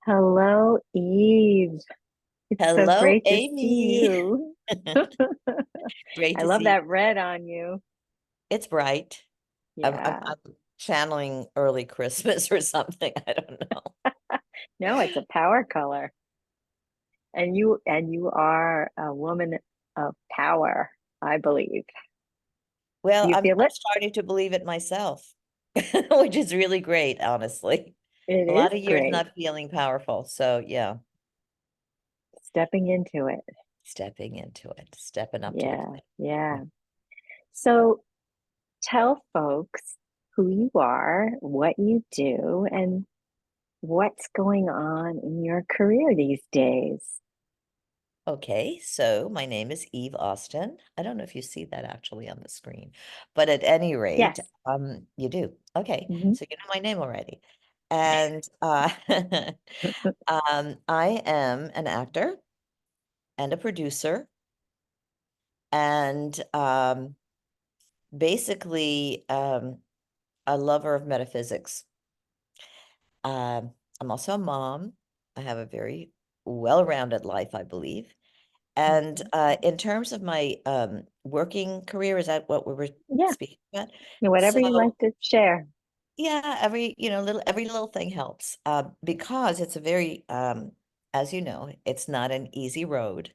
Hello, Eve. It's so Hello, great to see Amie. you. Great I to love see that you. red on you. It's bright. Yeah. I'm channeling early Christmas or something. I don't know. No, it's a power color. And you are a woman of power, I believe. Well, Do you I'm feel it? starting to believe it myself, which is really great, honestly. It A is lot of years great. not feeling powerful. So yeah, Stepping into it. stepping into it, stepping up to the Yeah, plate. yeah. So tell folks who you are, what you do, and what's going on in your career these days. Okay, so my name is Eve Austin. I don't know if you see that actually on the screen, but at any rate, Yes. you do. Okay, Mhm. so you know my name already. And I am an actor and a producer and basically a lover of metaphysics. I'm also a mom. I have a very well-rounded life, I believe. And Mhm. in terms of my working career, is that what we were Yeah. speaking about? Whatever you like So to share. yeah, every little thing helps. Because it's a very as you know, it's not an easy road,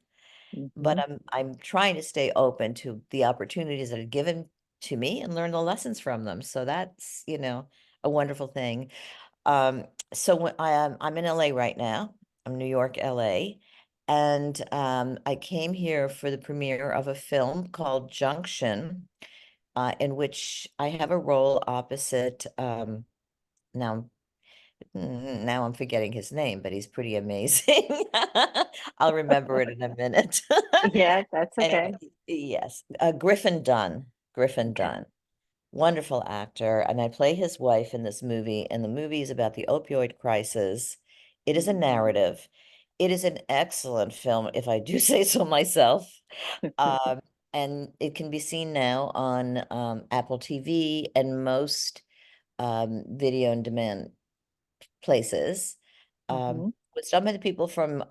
but Hmm. I'm trying to stay open to the opportunities that are given to me and learn the lessons from them. So that's, a wonderful thing. Um, so when I'm in LA right now. I'm New York, LA, and I came here for the premiere of a film called Junction, in which I have a role opposite. Now, now I'm forgetting his name, but he's pretty amazing. I'll remember it in a minute. Yeah, that's okay. Anyway, yes, Griffin Dunn. Griffin Okay. Dunn. Wonderful actor, and I play his wife in this movie, and the movie is about the opioid crisis. It is a narrative. It is an excellent film, if I do say so myself. Um, and it can be seen now on Apple TV and most video on demand places. Hmm. With some of the people from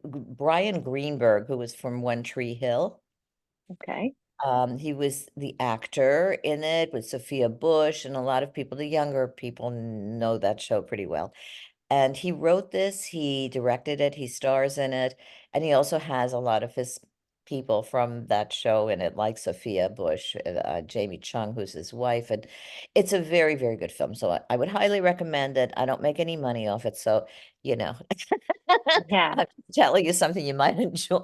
Brian Greenberg, who was from One Tree Hill. Okay. He was the actor in it with Sophia Bush, and a lot of people, the younger people, know that show pretty well. And he wrote this, he directed it, he stars in it, and he also has a lot of his people from that show in it, like Sophia Bush, Jamie Chung, who's his wife. And it's a very, very good film. So I would highly recommend it. I don't make any money off it, so you know, Yeah. I'm telling you something you might enjoy.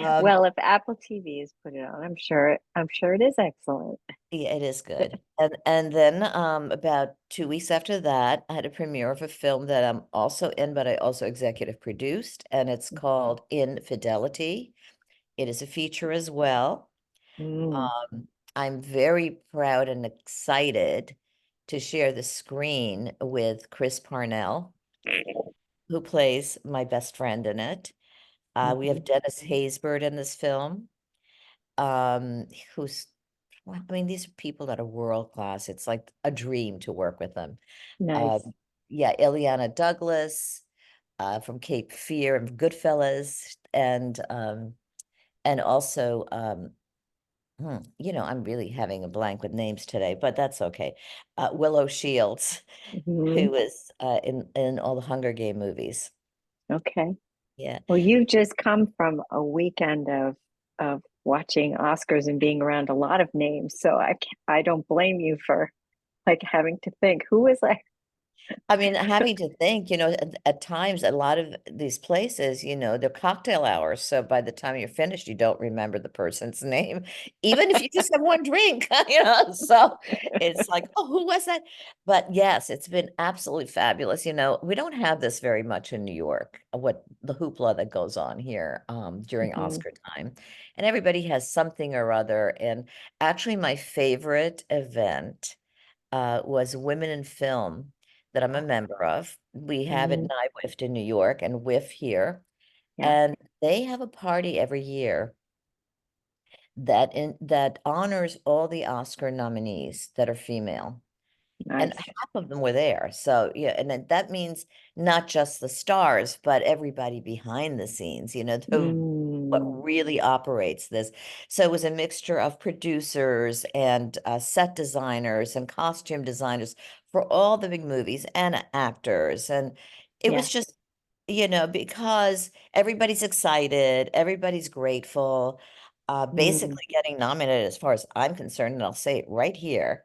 Um, Well, if Apple TV has put it on, I'm sure it is excellent. Yeah, it is good. And then about 2 weeks after that, I had a premiere of a film that I'm also in, but I also executive produced, and it's called Infidelity. It is a feature as well. Mm, I'm very proud and excited to share the screen with Chris Parnell, who plays my best friend in it. We hmm. have Dennis Haysbert in this film. um who's well, I mean, these are people that are world class. It's like a dream to work with them. Nice. um yeah, Ileana Douglas, from Cape Fear and Goodfellas, and also I'm really having a blank with names today, but that's okay. Willow Shields, Hmm. who is in all the Hunger Game movies. Okay. Yeah. Well, you've just come from a weekend of watching Oscars and being around a lot of names, so I don't blame you for like having to think who was like. I mean, having to think, at times, a lot of these places, they're cocktail hours. So by the time you're finished, you don't remember the person's name, even if you just have one drink, So it's like, oh, who was that? But yes, it's been absolutely fabulous. We don't have this very much in New York, what the hoopla that goes on here during Mhm. Oscar time. And everybody has something or other. And actually, my favorite event was Women in Film that I'm a member of. We have it in Mhm. NIWIFT in New York and WIF here. Yeah. And they have a party every year that honors all the Oscar nominees that are female. and Nice. half of them were there. So yeah, and then that means not just the stars, but everybody behind the scenes, what Mm, really operates this. So it was a mixture of producers and set designers and costume designers for all the big movies and actors. And it yeah. was just, because everybody's excited, everybody's grateful, Mm, basically getting nominated as far as I'm concerned, and I'll say it right here.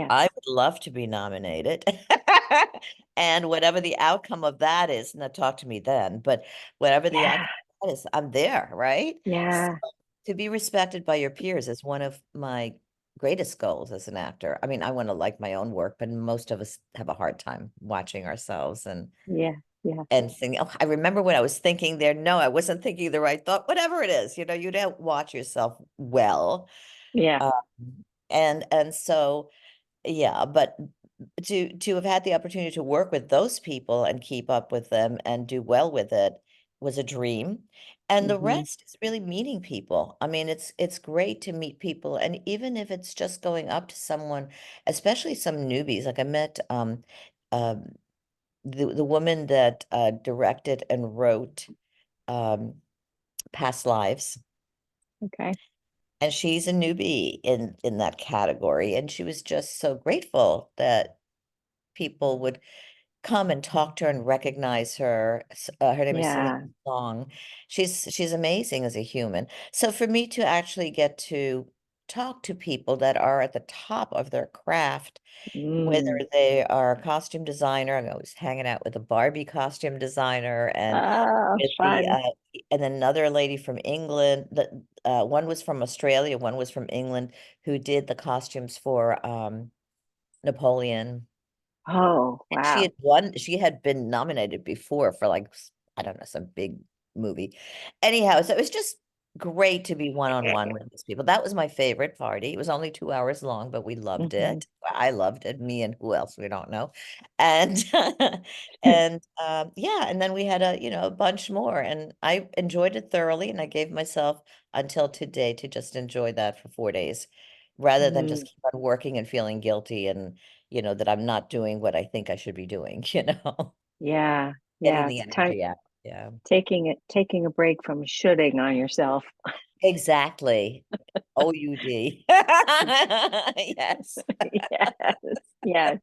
I yes. would love to be nominated. And whatever the outcome of that is, now talk to me then, but whatever the Yeah. outcome of that is, I'm there, right? So Yeah. to be respected by your peers is one of my greatest goals as an actor. I mean, I want to like my own work, but most of us have a hard time watching ourselves Yeah. Yeah. and thinking, oh, I remember when I was thinking there. No, I wasn't thinking the right thought, whatever it is, you don't watch yourself well. Yeah. Um, and so yeah, but to have had the opportunity to work with those people and keep up with them and do well with it was a dream. And the Hmm. rest is really meeting people. I mean, it's great to meet people, and even if it's just going up to someone, especially some newbies. Like I met um the woman that directed and wrote um Past Lives, Okay. and she's a newbie in that category, and she was just so grateful that people would come and talk to her and recognize her. Her name is Celine Yeah. Song. She's amazing as a human. So for me to actually get to talk to people that are at the top of their craft, whether Mm. they are a costume designer, I was hanging out with a Barbie costume designer and Oh, with the fun. and another lady from England. That one was from Australia, one was from England, who did the costumes for Napoleon. Oh, wow. She had been nominated before for like, I don't know, some big movie. Anyhow, so it was just great to be one-on-one with these people. That was my favorite party. It was only 2 hours long, but we loved Hmm. it. I loved it. Me and who else we don't know. And and yeah, and then we had a bunch more, and I enjoyed it thoroughly, and I gave myself until today to just enjoy that for 4 days rather than just Mm. keep on working and feeling guilty and that I'm not doing what I think I should be doing, Yeah. getting Yeah. the It's time energy out. Yeah, taking a break from shoulding on yourself. exactly. OUD. Yes. Yes. Yes. Yes.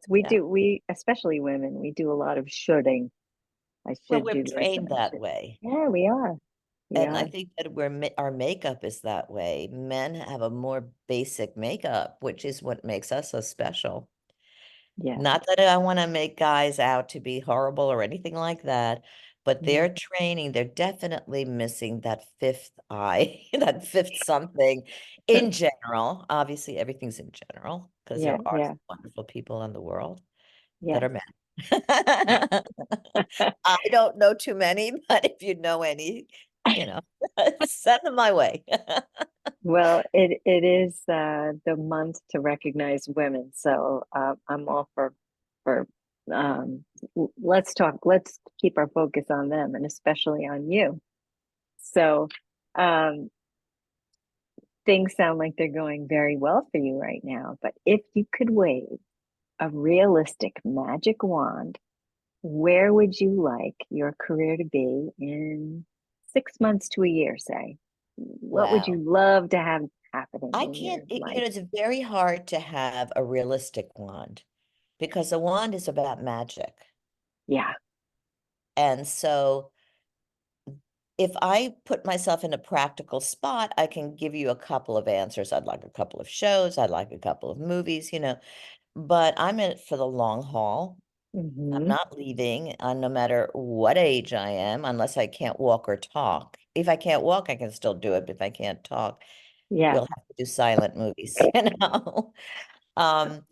We Yeah. do. We, especially women, we do a lot of shoulding. I Well, should we're do this and trained I that should. way. Yeah, we are. We And I are. think that our makeup is that way. Men have a more basic makeup, which is what makes us so special. Yes. Not that I want to make guys out to be horrible or anything like that, but Mm. they're training, they're definitely missing that fifth eye, that fifth something in general. Obviously, everything's in general because Yeah. there are Yeah. some wonderful people in the world that Yes. are men. I don't know too many, but if you know any, you know, send them my way. Well, it is the month to recognize women, so I'm all for let's keep our focus on them and especially on you. So um, things sound like they're going very well for you right now, but if you could wave a realistic magic wand, where would you like your career to be in 6 months to a year, say? What would you Wow. love to have happening I in can't, your it, life? it's very hard to have a realistic wand because a wand is about magic. Yeah. And so if I put myself in a practical spot, I can give you a couple of answers. I'd like a couple of shows, I'd like a couple of movies, but I'm in it for the long haul. I'm Hmm. not leaving, no matter what age I am, unless I can't walk or talk. If I can't walk, I can still do it. But if I can't talk, Yeah. we'll have to do silent movies. Um,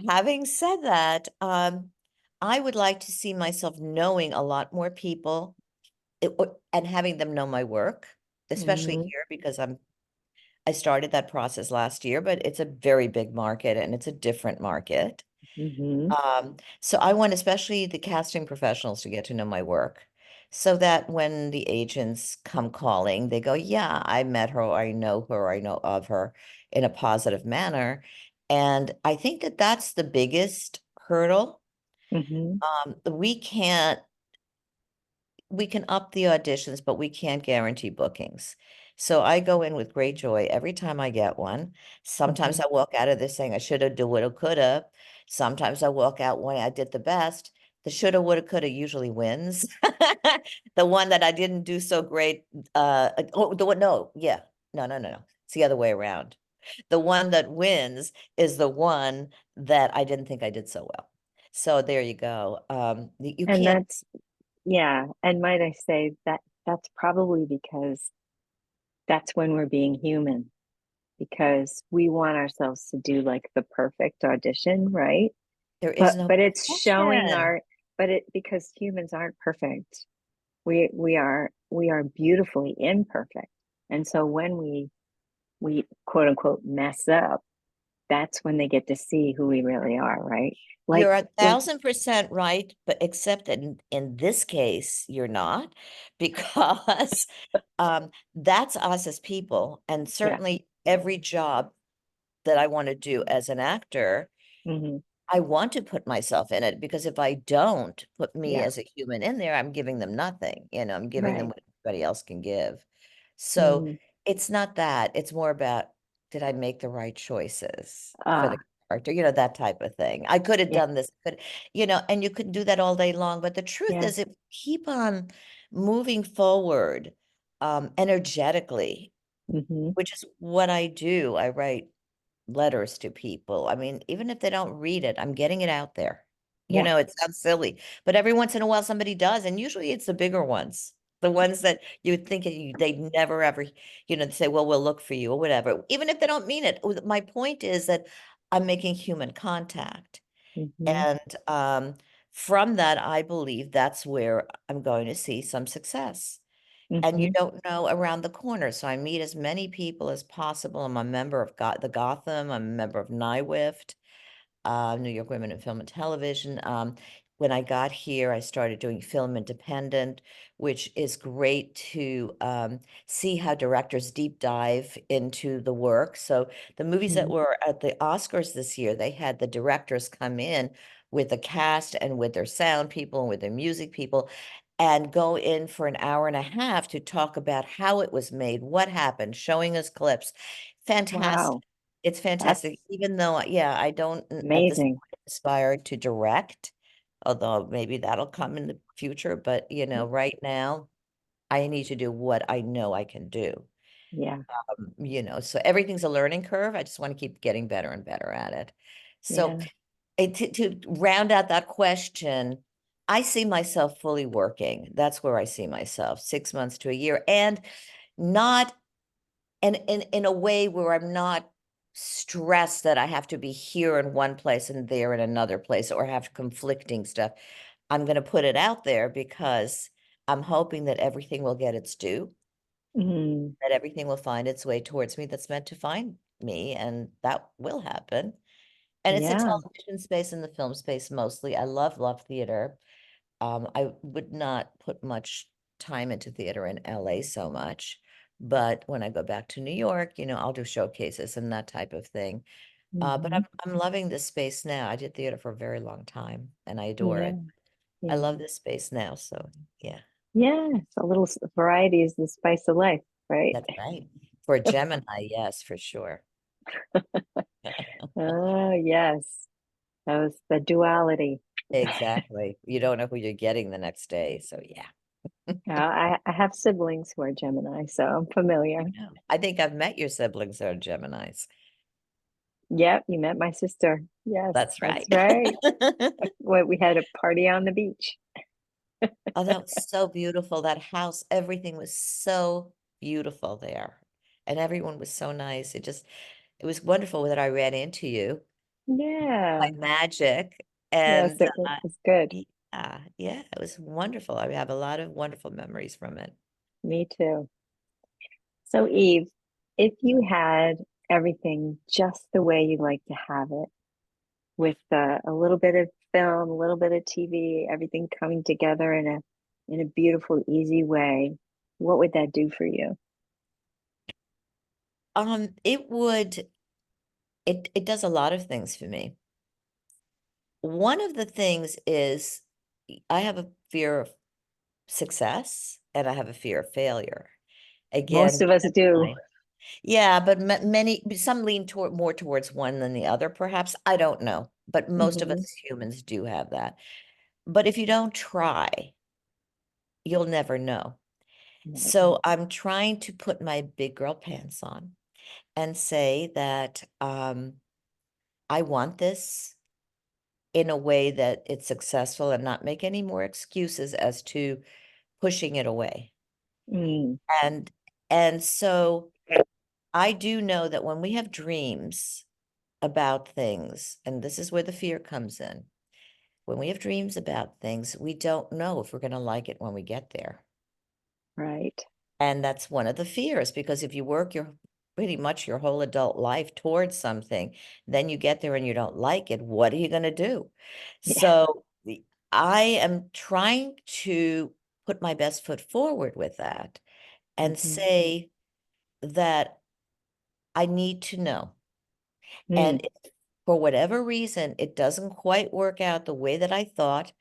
Having said that, I would like to see myself knowing a lot more people and having them know my work, especially Hmm. here because I started that process last year, but it's a very big market and it's a different market. Hmm. So I want especially the casting professionals to get to know my work so that when the agents come calling, they go, yeah, I met her, or I know her, or I know of her in a positive manner. And I think that that's the biggest hurdle. Hmm. We can't we can up the auditions, but we can't guarantee bookings. So I go in with great joy every time I get one. Sometimes Hmm. I walk out of there saying I shoulda, do, woulda, coulda. Sometimes I walk out when I did the best. The shoulda, woulda, coulda usually wins. The one that I didn't do so great, oh, the one, no, yeah, no. It's the other way around. The one that wins is the one that I didn't think I did so well. So there you go. You And can't. that's, yeah. And might I say that that's probably because that's when we're being human, because we want ourselves to do like the perfect audition, right? There is But no it's showing question. our, but it, because humans aren't perfect. We are beautifully imperfect. And so when we quote unquote mess up, that's when they get to see who we really are, right? Like You're a when, 1000% right, but except that in this case, you're not, because that's us as people. And yeah. certainly every job that I want to do as an actor, Hmm. I want to put myself in it, because if I don't put me Yeah. as a human in there, I'm giving them nothing. I'm giving them Right. what everybody else can give. So Hmm. it's not that. It's more about, did I make the right choices for the Ah, character? That type of thing. I could have yeah. done this, but and you could do that all day long. But the truth Yeah. is, if you keep on moving forward, energetically, Hmm. which is what I do. I write letters to people. I mean, even if they don't read it, I'm getting it out there. Yeah. It sounds silly, but every once in a while somebody does, and usually it's the bigger ones, the ones that you would think they'd never ever, say, well, we'll look for you or whatever, even if they don't mean it. My point is that I'm making human contact, Hmm. and from that, I believe that's where I'm going to see some success. And you Hmm. don't know around the corner. So I meet as many people as possible. I'm a member of the Gotham. I'm a member of NYWIFT, New York Women in Film and Television. When I got here, I started doing Film Independent, which is great to see how directors deep dive into the work. So the movies that Hmm. were at the Oscars this year, they had the directors come in with the cast and with their sound people and with their music people, and go in for an hour and a half to talk about how it was made, what happened, showing us clips. Fantastic. Wow. It's fantastic. That's Even though, yeah, I don't at this amazing. point aspire to direct, although maybe that'll come in the future. But, right now, I need to do what I know I can do. Yeah. So everything's a learning curve. I just want to keep getting better and better at it. So Yeah. to round out that question, I see myself fully working. That's where I see myself, 6 months to a year, and not and in a way where I'm not stressed that I have to be here in one place and there in another place, or have conflicting stuff. I'm going to put it out there because I'm hoping that everything will get its due, Mm, that everything will find its way towards me that's meant to find me, and that will happen. And it's the yeah. television space and the film space mostly. I love theater. I would not put much time into theater in LA so much, but when I go back to New York, I'll do showcases and that type of thing. But Hmm. I'm loving this space now. I did theater for a very long time and I adore Yeah. it. I love Yeah. this space now. So yeah, Yeah. So a little variety is the spice of life, right? that's right. For Gemini, yes, for sure. Oh, yes. That was the duality. Exactly. You don't know who you're getting the next day. So yeah, I have siblings who are Gemini, so I'm familiar. I know. I think I've met your siblings that are Geminis. Yep, you met my sister. Yes, That's that's right. right. What we had a party on the beach. Oh, that was so beautiful. That house, everything was so beautiful there. And everyone was so nice. It was wonderful that I ran into you by Yeah. magic. Yes, And it was good. yeah, it was wonderful. I have a lot of wonderful memories from it. Me too. So, Eve, if you had everything just the way you like to have it, with a little bit of film, a little bit of TV, everything coming together in a beautiful, easy way, what would that do for you? It would it does a lot of things for me. One of the things is I have a fear of success and I have a fear of failure. Most Again, of us do. my yeah, but many some lean toward more towards one than the other, perhaps. I don't know, but most of us Hmm. as humans do have that. But if you don't try, you'll never know. Right. So I'm trying to put my big girl pants on and say that I want this in a way that it's successful and not make any more excuses as to pushing it away. Mm. And and so I do know that when we have dreams about things, and this is where the fear comes in. When we have dreams about things, we don't know if we're going to like it when we get there. Right. And that's one of the fears, because if you work your pretty much your whole adult life towards something, then you get there and you don't like it, what are you going to do? Yeah. So I am trying to put my best foot forward with that and Hmm. say that I need to know. And Mm. if for whatever reason it doesn't quite work out the way that I thought,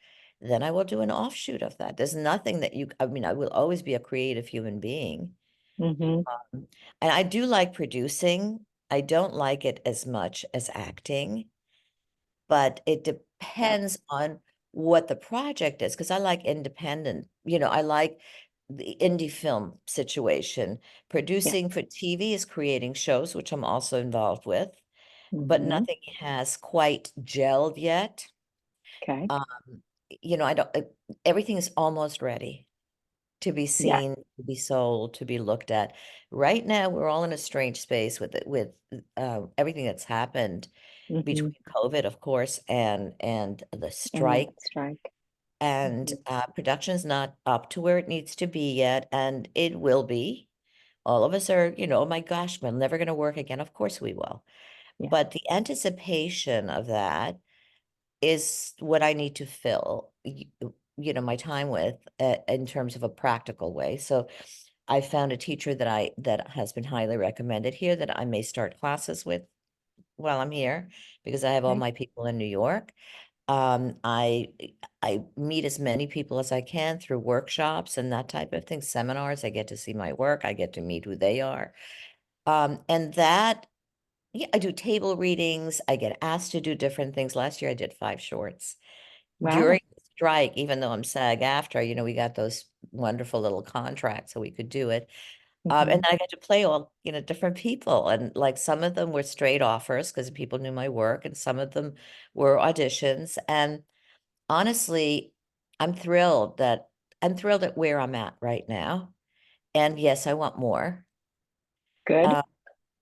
then I will do an offshoot of that. There's nothing that I mean, I will always be a creative human being. Hmm. And I do like producing. I don't like it as much as acting, but it Yeah. depends on what the project is, because I like independent, I like the indie film situation. Yeah. Producing for TV is creating shows, which I'm also involved with, but Hmm. nothing has quite gelled yet. Okay. Um, I don't, everything is almost ready to be Yeah. seen, to be sold, to be looked at. Right now, we're all in a strange space with it, with everything that's happened Hmm. between COVID, of course, and the And the strike. strike. And Hmm. production's not up to where it needs to be yet, and it will be. All of us are, oh my gosh, we're never going to work again. Of course we will. Yeah. But the anticipation of that is what I need to fill, my time with in terms of a practical way. So I found a teacher that has been highly recommended here that I may start classes with while I'm here because I have all Okay. my people in New York. Um, I I meet as many people as I can through workshops and that type of thing, seminars. I get to see my work. I get to meet who they are. And that yeah, I do table readings. I get asked to do different things. Last year I did 5 shorts. Wow. During the strike, even though I'm SAG after, we got those wonderful little contracts so we could do it. Hmm. And then I got to play all, different people. And like some of them were straight offers because people knew my work, and some of them were auditions. And honestly, I'm thrilled at where I'm at right now. And yes, I want more. Good. Uh,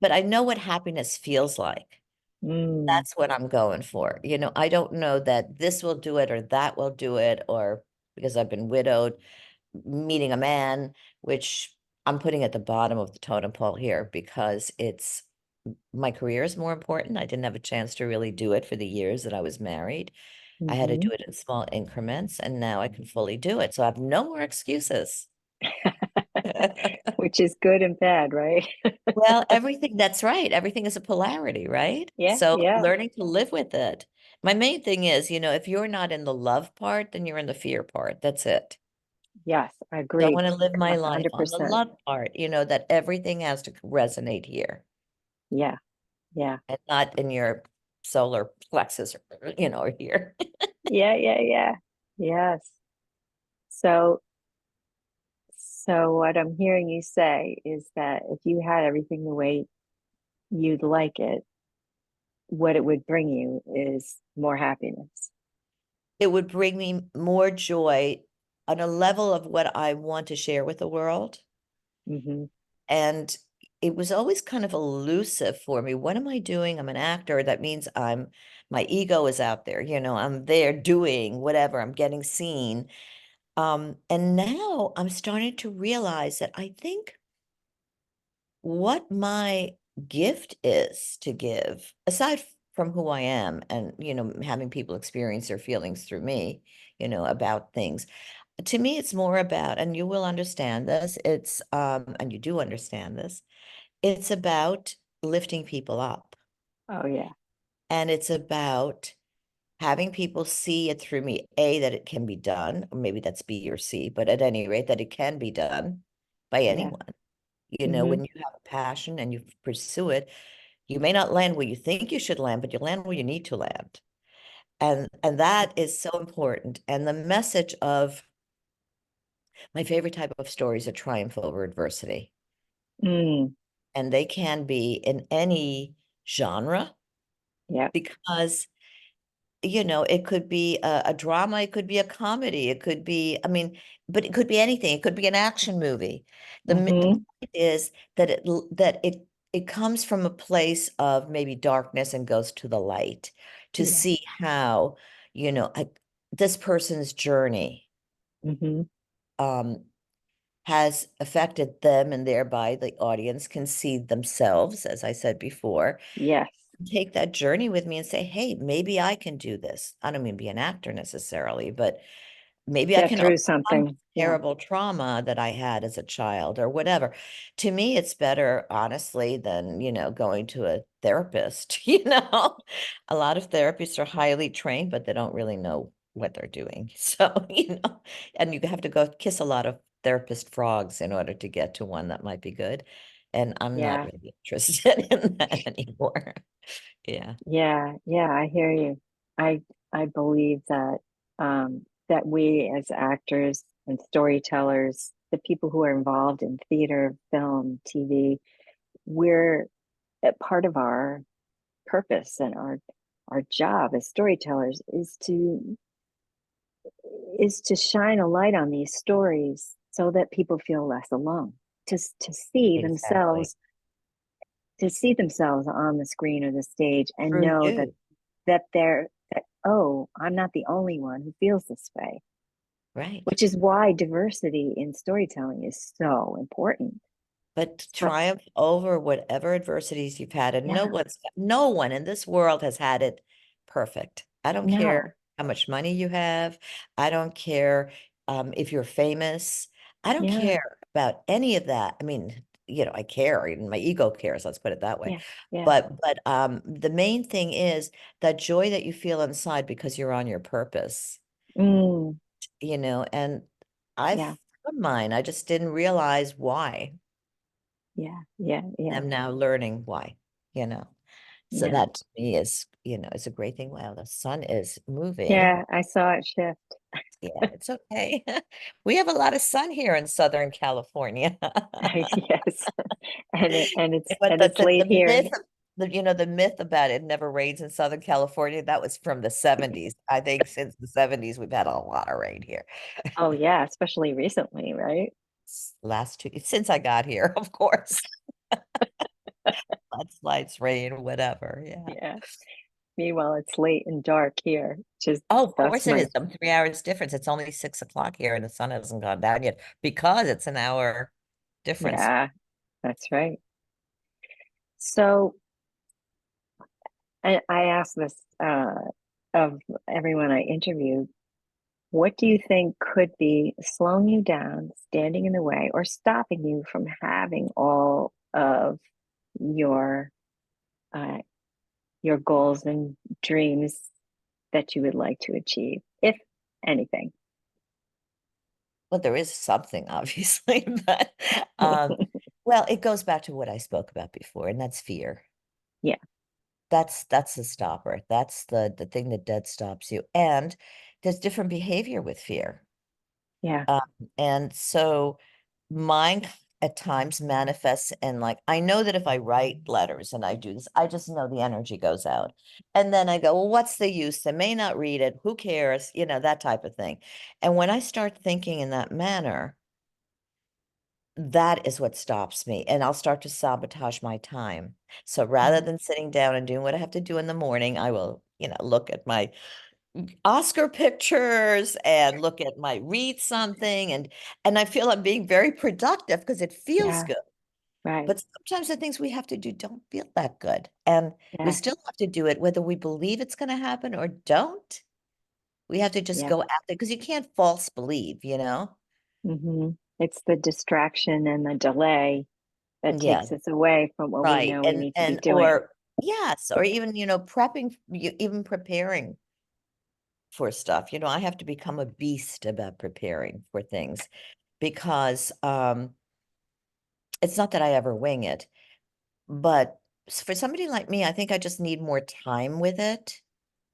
but I know what happiness feels like. Mm. That's what I'm going for. I don't know that this will do it or that will do it, or because I've been widowed, meeting a man, which I'm putting at the bottom of the totem pole here because my career is more important. I didn't have a chance to really do it for the years that I was married. I had to do Hmm. it in small increments, and now I can fully do it. So I have no more excuses. Which is good and bad, right? Well, everything, that's right. Everything is a polarity, right? Yeah. So Yeah. learning to live with it. My main thing is, if you're not in the love part, then you're in the fear part. That's it. Yes. I So I agree. want to live my A life hundred on the percent. love part, that everything has to resonate here Yeah. Yeah. and not in your solar plexus, or here. Yeah. Yeah. Yeah. Yes. So, so what I'm hearing you say is that if you had everything the way you'd like it, what it would bring you is more happiness. It would bring me more joy on a level of what I want to share with the world. Hmm. And it was always kind of elusive for me. What am I doing? I'm an actor. That means my ego is out there, I'm there doing whatever, I'm getting seen. And now I'm starting to realize that I think what my gift is to give, aside from who I am and, having people experience their feelings through me, about things. To me, it's more about, and you will understand this, and you do understand this, it's about lifting people up. Oh yeah. And it's about having people see it through me, A, that it can be done, or maybe that's B or C, but at any rate, that it can be done by Yeah. anyone. You know, Mm-hmm. when you have a passion and you pursue it, you may not land where you think you should land, but you land where you need to land. And that is so important. And the message of my favorite type of story is a triumph over adversity. Mm. And they can be in any genre Yep. because it could be a drama, it could be a comedy, it could be, I mean, but it could be anything. It could be an action movie. The Mm-hmm. point is that it comes from a place of maybe darkness and goes to the light to Yeah. see how, this person's journey Mm-hmm. um has affected them, and thereby the audience can see themselves, as I said before, Yes. take that journey with me and say, hey, maybe I can do this. I don't mean be an actor necessarily, but maybe I Get can through overcome something. Yeah. terrible trauma that I had as a child or whatever. To me, it's better, honestly, than, going to a therapist. A lot of therapists are highly trained, but they don't really know what they're doing. So, and you have to go kiss a lot of therapist frogs in order to get to one that might be good. And I'm not Yeah. really interested in that anymore. Yeah, Yeah. Yeah. I hear you. I believe that that we as actors and storytellers, the people who are involved in theater, film, TV, we're a part of our purpose and our job as storytellers is to shine a light on these stories so that people feel less alone, to see exactly. themselves on the screen or the stage and Through know that you. oh, I'm not the only one who feels this way, Right. which is why diversity in storytelling is so important. But to So, triumph over whatever adversities you've had, and yeah, no one in this world has had it perfect. I don't no, care how much money you have. I don't care if you're famous. I don't yeah, care about any of that. I mean, I care, and my ego cares, let's put it that way. yeah, yeah, But the main thing is that joy that you feel inside because you're on your purpose, mm, and I've yeah, found mine. I just didn't realize why. yeah, yeah, yeah, I'm now learning why, you know. So yeah, that to me is a great thing. Wow, the sun is moving. yeah. I saw it shift. Yeah, it's okay. We have a lot of sun here in Southern California. Yes, But and it's late the here. myth of the myth about it never rains in Southern California, that was from the 70s. I think since the 70s, we've had a lot of rain here. Oh yeah, especially recently, right? Last two, since I got here, of course. Mudslides, rain, whatever. Yeah. Yeah. Meanwhile, it's late and dark here. Just Oh, of that's course it my is. 3 hours difference. It's only 6 o'clock here and the sun hasn't gone down yet because it's an hour difference. yeah, that's right. So I asked this of everyone I interviewed, what do you think could be slowing you down, standing in the way, or stopping you from having all of your uh, your goals and dreams that you would like to achieve, if anything? Well, there is something, obviously, but well, it goes back to what I spoke about before, and that's fear. Yeah, That's the stopper. That's the thing that dead stops you. And there's different behavior with fear. yeah, Um, and so mine at times manifests in, like, I know that if I write letters and I do this, I just know the energy goes out. And then I go, well, what's the use? They may not read it. Who cares? That type of thing. And when I start thinking in that manner, that is what stops me. And I'll start to sabotage my time. So rather yeah, than sitting down and doing what I have to do in the morning, I will, look at my Oscar pictures and read something, and I feel I'm being very productive because it feels yeah, good. right, But sometimes the things we have to do don't feel that good. And we yeah, still have to do it whether we believe it's going to happen or don't. We have to just yeah. go out there because you can't false believe. It's the distraction and the delay that Yeah, takes us away from what we right. know we And need to be and doing. or Yes, or even, prepping, even preparing for stuff. I have to become a beast about preparing for things because it's not that I ever wing it, but for somebody like me, I think I just need more time with it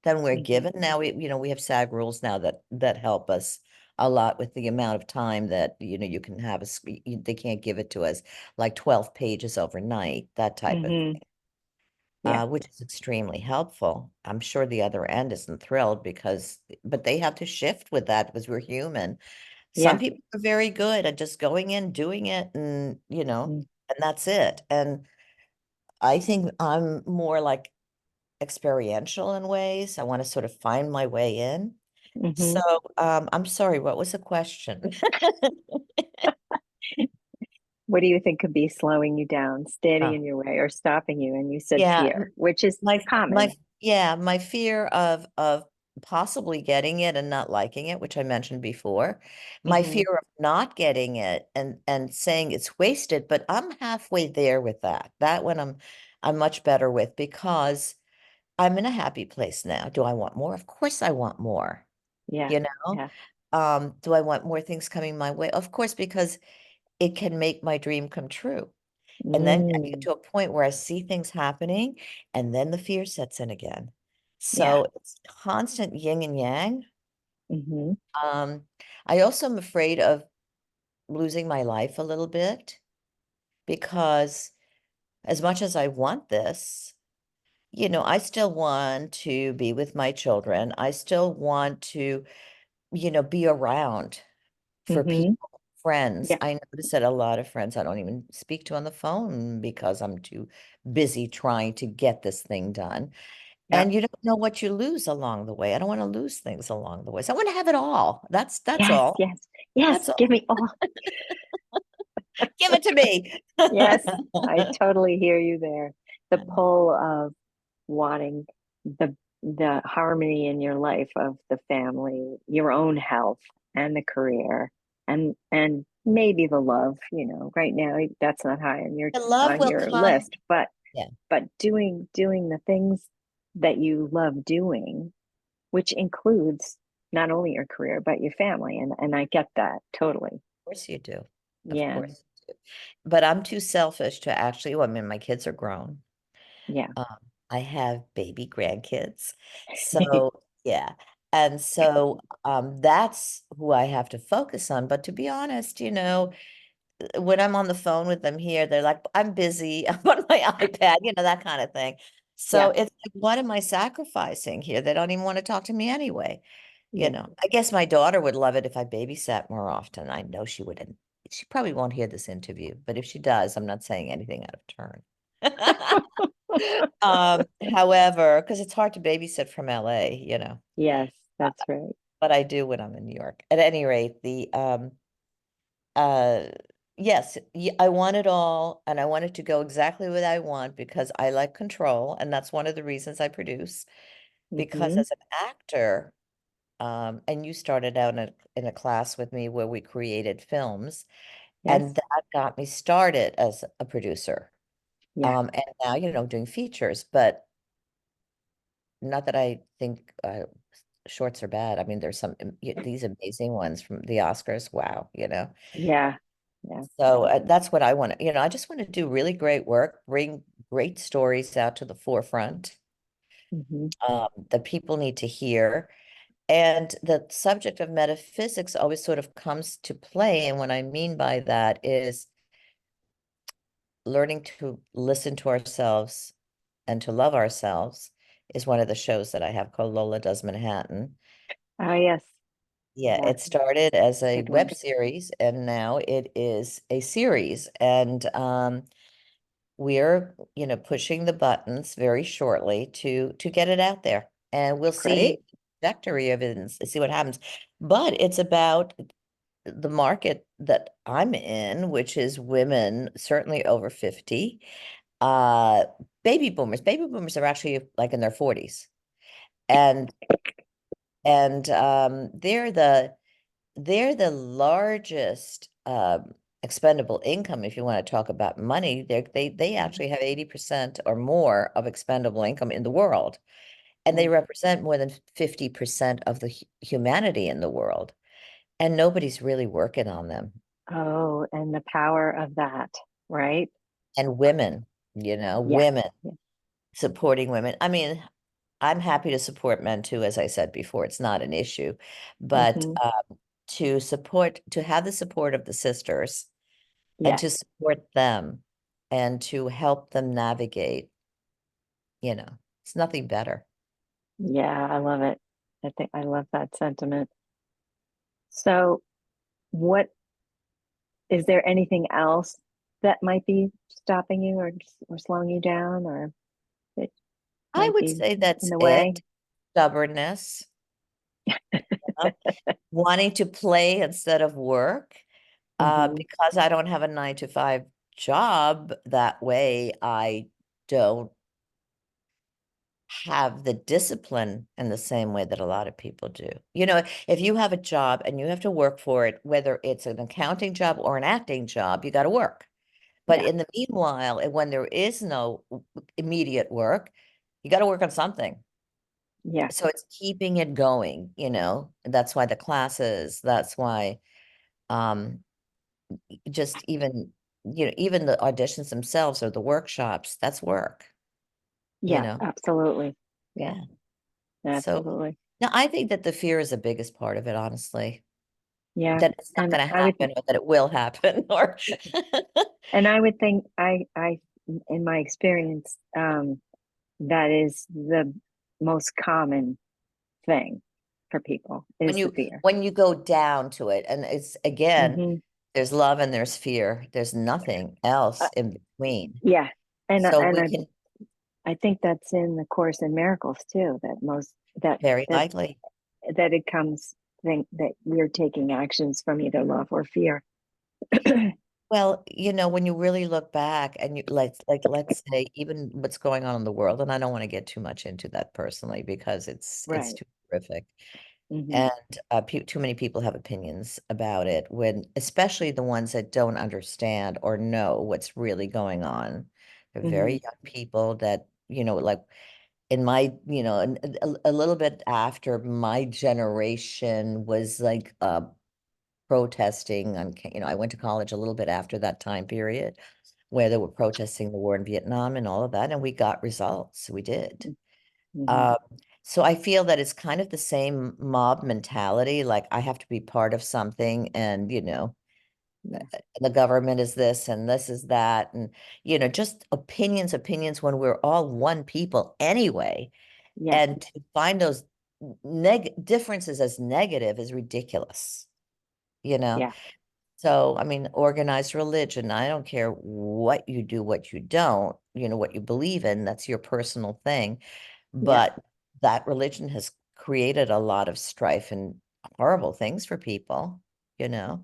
than we're Hmm. given. Now we have SAG rules now that help us a lot with the amount of time that you can have they can't give it to us like 12 pages overnight, that type of Hmm. Yeah. which is extremely helpful. I'm sure the other end isn't thrilled but they have to shift with that because we're human. Some Yeah. people are very good at just going in, doing it, Mm-hmm. and that's it. And I think I'm more like experiential in ways. I want to sort of find my way in. So, I'm sorry, what was the question? What do you think could be slowing you down, standing Oh, in your way, or stopping you? And you said yeah, fear, which is my common. yeah, my fear of possibly getting it and not liking it, which I mentioned before. My Hmm. fear of not getting it and saying it's wasted, but I'm halfway there with that. That one I'm much better with because I'm in a happy place now. Do I want more? Of course I want more, Yeah. you know? Yeah. Do I want more things coming my way? Of course, because it can make my dream come true. And then I get Mm. to a point where I see things happening, and then the fear sets in again. Yeah. So it's constant yin and yang. Hmm. Um, I also am afraid of losing my life a little bit because as much as I want this, I still want to be with my children. I still want to, be around for Hmm. people, friends. Yeah. I notice that a lot of friends I don't even speak to on the phone because I'm too busy trying to get this thing done. Yeah. And you don't know what you lose along the way. I don't want to lose things along the way. So I want to have it all. That's Yes. all. Yes. Yes. That's Give all. me all. Give it to me. Yes. I totally hear you there. The pull of wanting the harmony in your life of the family, your own health and the career and maybe the love, right now that's not high on your The love will come. list, but Yeah, doing the things that you love doing, which includes not only your career but your family, and I get that totally. of course you do. Of Yeah. course you do. But I'm too selfish to actually, well, I mean, my kids are grown. Yeah. Um, I have baby grandkids. So, yeah. And so that's who I have to focus on. But to be honest, when I'm on the phone with them here, they're like, I'm busy. I'm on my iPad, that kind of thing. So Yeah. it's like, what am I sacrificing here? They don't even want to talk to me anyway. Yeah. I guess my daughter would love it if I babysat more often. I know she wouldn't. She probably won't hear this interview, but if she does, I'm not saying anything out of turn. However, because it's hard to babysit from LA, Yes, that's right. but I do when I'm in New York. At any rate, uh yes, I want it all and I want it to go exactly what I want because I like control, and that's one of the reasons I produce. Because Hmm. as an actor, and you started out in a class with me where we created films, and Yes. that got me started as a producer. Yeah. And now, doing features, but not that I think shorts are bad. I mean, there's these amazing ones from the Oscars. Wow. Yeah. Yeah. So that's what I want to, I just want to do really great work, bring great stories out to the forefront Hmm. that people need to hear. And the subject of metaphysics always sort of comes to play. And what I mean by that is learning to listen to ourselves and to love ourselves is one of the shows that I have called Lola Does Manhattan. Oh, yes. Yeah, Yeah. it started as a Good one. web series and now it is a series. And we're, pushing the buttons very shortly to get it out there. And we'll see Great. the trajectory of it and see what happens. But it's about the market that I'm in, which is women, certainly over 50, uh, baby boomers. Baby boomers are actually like in their 40s. And they're the largest. expendable income, if you want to talk about money, they Mhm. actually have 80% or more of expendable income in the world. And they Mm. represent more than 50% of the humanity in the world. And nobody's really working on them. Oh, and the power of that, right? And women, Yeah. women Yeah. supporting women. I mean, I'm happy to support men too, as I said before, it's not an issue. But Hmm. to have the support of the sisters and to Yes. support them and to help them navigate, it's nothing better. Yeah, I love it. I think I love that sentiment. So, what is there anything else that might be stopping you or slowing you down or that I might would be say in that's the way? it. Stubbornness, uh, wanting to play instead of work. Hmm. Because I don't have a 9 to 5 job, that way I don't have the discipline in the same way that a lot of people do. If you have a job and you have to work for it, whether it's an accounting job or an acting job, you got to work. But Yeah. in the meanwhile, and when there is no immediate work, you got to work on something. Yeah. So it's keeping it going. That's why the classes, that's why um just even the auditions themselves or the workshops, that's work, you Yeah, know. absolutely. Yeah, Yeah. So absolutely. now I think that the fear is the biggest part of it, honestly. Yeah. That it's not And going to I would happen or that it will happen or and I would think I in my experience, that is the most common thing for people when is the you fear. when you go down to it, and it's again, Hmm. there's love and there's fear. There's nothing Uh, else in between. yeah. And So we can I think that's in the Course in Miracles too, that most very that likely. that it comes think that we're taking actions from either love or fear. Well, when you really look back and you let's say even what's going on in the world, and I don't want to get too much into that personally because it's Right. too horrific. Hmm. And too many people have opinions about it when, especially the ones that don't understand or know what's really going on. They're very Hmm. young people that, like in my, a little bit after my generation was like protesting I went to college a little bit after that time period where they were protesting the war in Vietnam and all of that, and we got results. We did. Hmm. Um, so I feel that it's kind of the same mob mentality, like I have to be part of something, and Yeah. the government is this and this is that, and just opinions when we're all one people anyway. Yeah. And to find those neg differences as negative is ridiculous, you know? Yeah. So, I mean, organized religion, I don't care what you do, what you don't, what you believe in, that's your personal thing. Yeah. But that religion has created a lot of strife and horrible things for people, you know.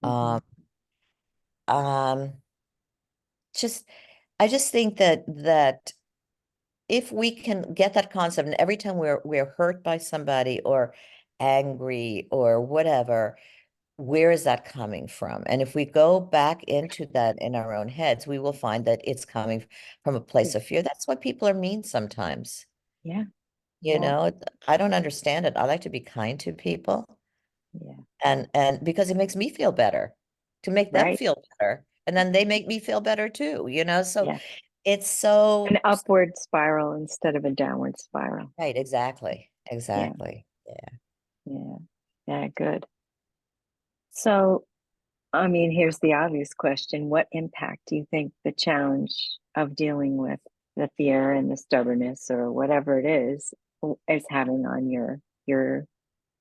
Hmm. Um, um, just I just think that if we can get that concept, and every time we're hurt by somebody or angry or whatever, where is that coming from? And if we go back into that in our own heads, we will find that it's coming from a place of fear. That's why people are mean sometimes. Yeah. You Yeah. know, I don't understand it. I like to be kind to people, Yeah. and because it makes me feel better, to make them Right. feel better, and then they make me feel better too. So Yeah. it's An so upward spiral instead of a downward spiral. right, exactly. Yeah. Exactly. Yeah. Yeah. Yeah. Good. So, I mean, here's the obvious question. What impact do you think the challenge of dealing with the fear and the stubbornness or whatever it is having on your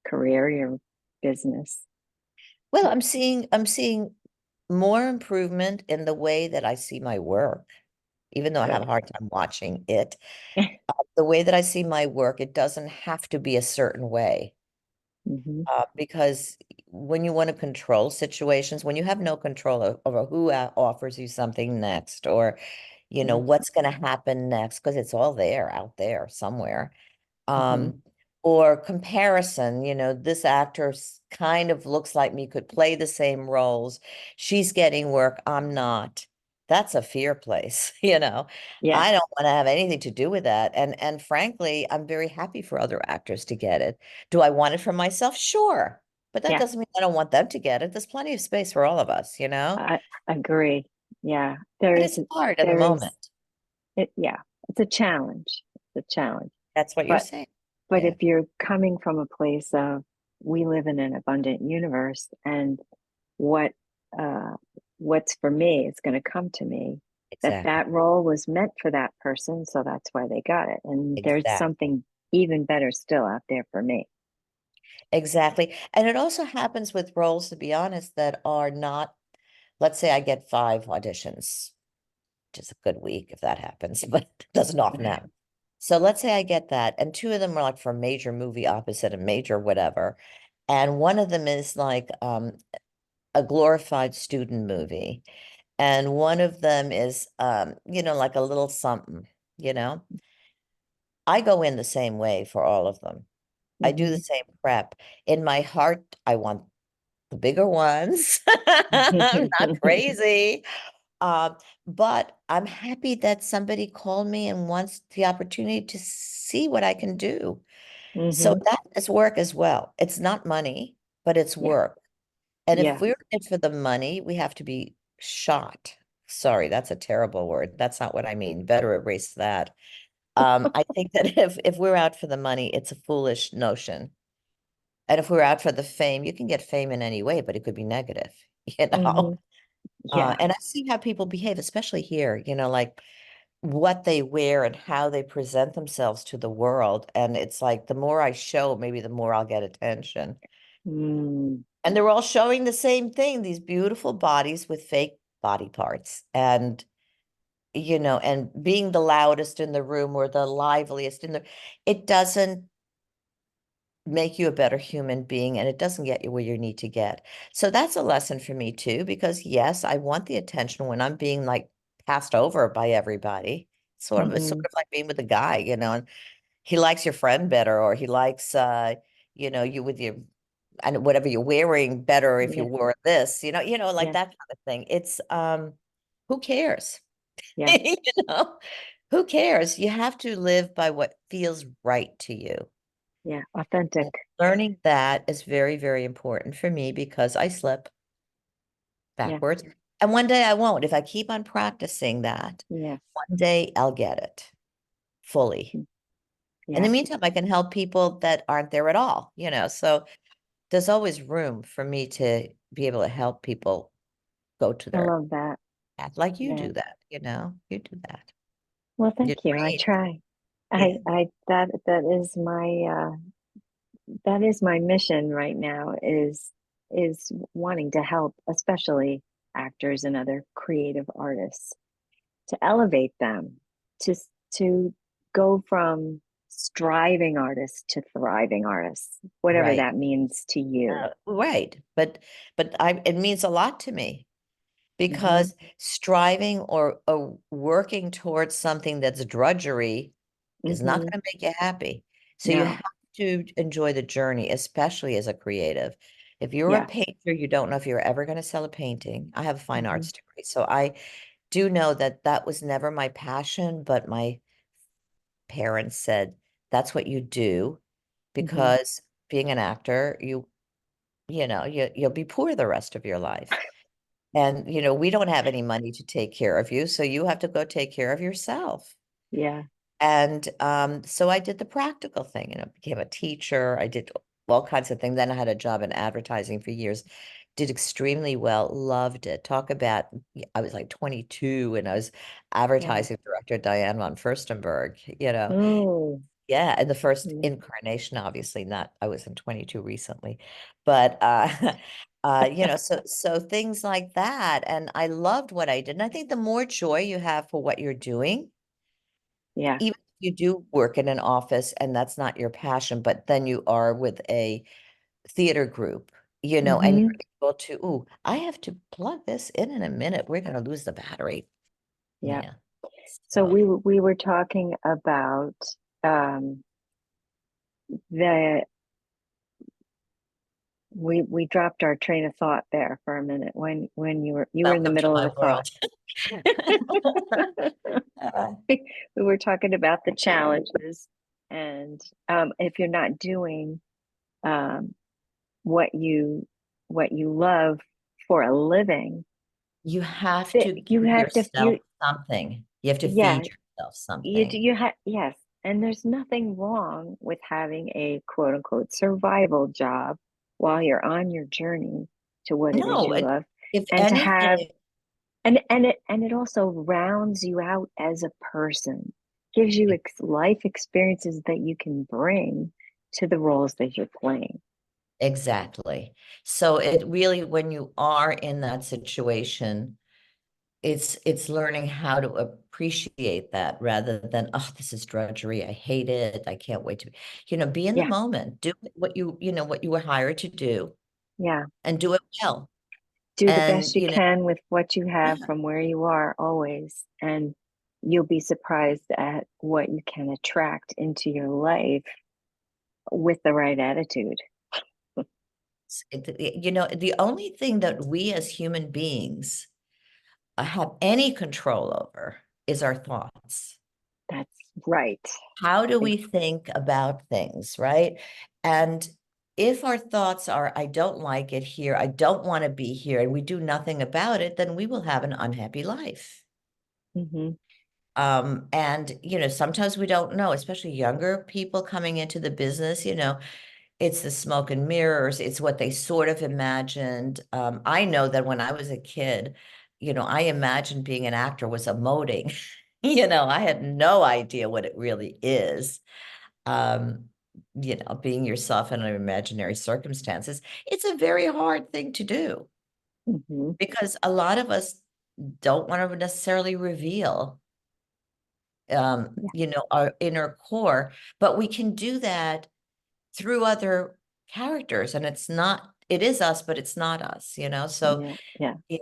career, your business? Well, I'm seeing more improvement in the way that I see my work, even though I have a Good. hard time watching it. The way that I see my work, it doesn't have to be a certain way. Hmm. Because when you want to control situations, when you have no control over who offers you something next, or Yeah. what's going to happen next, because it's all there out there somewhere. Hmm. Um, or comparison, this actor kind of looks like me, could play the same roles. She's getting work, I'm not. That's a fear place, Yeah, I don't want to have anything to do with that. And frankly, I'm very happy for other actors to get it. Do I want it for myself? Sure. But that yeah, doesn't mean I don't want them to get it. There's plenty of space for all of us. I agree. Yeah, But it's hard in the there is moment. it. Yeah, it's a challenge. It's a challenge. That's what you're But saying. but Yeah, if you're coming from a place of we live in an abundant universe, and what uh what's for me is going to come to me, that exactly. role was meant for that person, so that's why they got it. And there's Exactly. something even better still out there for me. Exactly. And it also happens with roles, to be honest, that are not, let's say I get 5 auditions, which is a good week if that happens, but it doesn't often happen. So let's say I get that, and 2 of them are like for a major movie opposite a major whatever. And one of them is like a glorified student movie. And one of them is like a little something, you know. I go in the same way for all of them. I do the Hmm. same prep. In my heart, I want the bigger ones. I'm not crazy. Uh, but I'm happy that somebody called me and wants the opportunity to see what I can do. So Hmm. that is work as well. It's not money, but it's Yeah, work. And if yeah. we're in it for the money, we have to be shot. Sorry, that's a terrible word. That's not what I mean. Better erase that. I think that if we're out for the money, it's a foolish notion. And if we're out for the fame, you can get fame in any way, but it could be negative, you Hmm. know? Yeah. And I see how people behave, especially here, like what they wear and how they present themselves to the world. And it's like the more I show, maybe the more I'll get attention. Mm. And they're all showing the same thing, these beautiful bodies with fake body parts. And being the loudest in the room or the liveliest it doesn't make you a better human being, and it doesn't get you where you need to get. So that's a lesson for me too, because yes, I want the attention when I'm being like passed over by everybody. It's sort Hmm. of like being with a guy, and he likes your friend better, or he likes you with your and whatever you're wearing better if you Yeah, wore this, like yeah, that kind of thing. It's who cares? yeah, You know, who cares? You have to live by what feels right to you. yeah. Authentic. And learning that is very, very important for me because I slip Yeah, backwards. And one day I won't. If I keep on practicing that, yeah, one day I'll get it fully. mm, In the yeah. meantime, I can help people that aren't there at all. So there's always room for me to be able to help people go to I their love that. path like you Yeah. do that. You do that. Well, You're thank you. I trained. try. Yeah, That is my mission right now, is wanting to help, especially actors and other creative artists, to elevate them, to to go from striving artists to thriving artists, whatever right. that means to you. Right. But it means a lot to me Hmm. because striving or working towards something that's drudgery is not Hmm. going to make you happy. So you No. have to enjoy the journey, especially as a creative. If you're a Yeah. painter, you don't know if you're ever going to sell a painting. I have a fine Hmm. arts degree, so I do know that that was never my passion, but my parents said that's what you do Hmm. because being an actor, you'll be poor the rest of your life. And, we don't have any money to take care of you, so you have to go take care of yourself. Yeah. And so I did the practical thing, became a teacher. I did all kinds of things. Then I had a job in advertising for years, did extremely well, loved it. Talk about, I was like 22 and I was Yeah. advertising director Diane von Furstenberg. Oh, Yeah, and the first yeah. incarnation, obviously not, I was in 22 recently, but so things like that. And I loved what I did. And I think the more joy you have for what you're doing, Yeah. even if you do work in an office and that's not your passion, but then you are with a theater group, and Hmm. you're able to, ooh, I have to plug this in a minute. We're going to lose the battery. Yeah. Yeah. So So, we were talking about um the we dropped our train of thought there for a minute when you were in the Welcome to middle of my a thought. world. Uh, We were talking about the challenges, and if you're not doing um, what you love for a living, you have that to you give have to yourself something. You have to yeah, feed yourself you do something. you have yes, and there's nothing wrong with having a quote unquote survival job while you're on your journey to what it is No, you love, if and to have anything, and it also rounds you out as a person, gives you life experiences that you can bring to the roles that you're playing. exactly. So it really, when you are in that situation, it's learning how to appreciate that rather than, oh, this is drudgery. I hate it. I can't wait to, be in the Yeah, moment. Do what you were hired to do yeah. and do it well. Do the And, best you can with what you have yeah, from where you are always, and you'll be surprised at what you can attract into your life with the right attitude. the only thing that we as human beings have any control over is our thoughts. That's right. How do we think about things, right? And if our thoughts are, I don't like it here, I don't want to be here, and we do nothing about it, then we will have an unhappy life. Mm-hmm. And sometimes we don't know, especially younger people coming into the business, it's the smoke and mirrors, it's what they sort of imagined. I know that when I was a kid, I imagined being an actor was emoting. I had no idea what it really is. um, being yourself in an imaginary circumstances, it's a very hard thing to do Mm-hmm. because a lot of us don't want to necessarily reveal, Yeah, our inner core, but we can do that through other characters, and it is us, but it's not us, so yeah, yeah, it,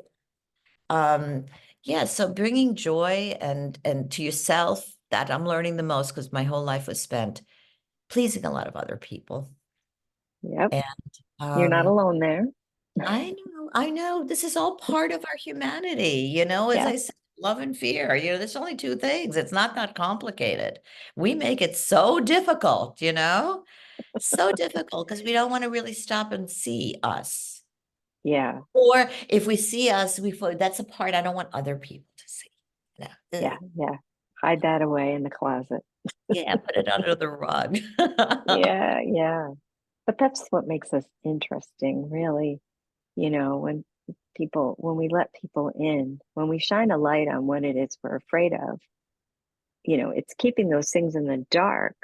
um, yeah, so bringing joy and to yourself, that I'm learning the most because my whole life was spent pleasing a lot of other people. yep. And You're not alone there. I know. This is all part of our humanity, as Yeah. I said, love and fear, there's only two things. It's not that complicated. We make it so difficult, so difficult because we don't want to really stop and see us. Yeah, Or if we see us, that's a part I don't want other people to see. No. yeah, Ugh. yeah. Hide that away in the closet. Yeah, put it under the rug. Yeah, yeah. But that's what makes us interesting, really. When we let people in, when we shine a light on what it is we're afraid of, it's keeping those things in the dark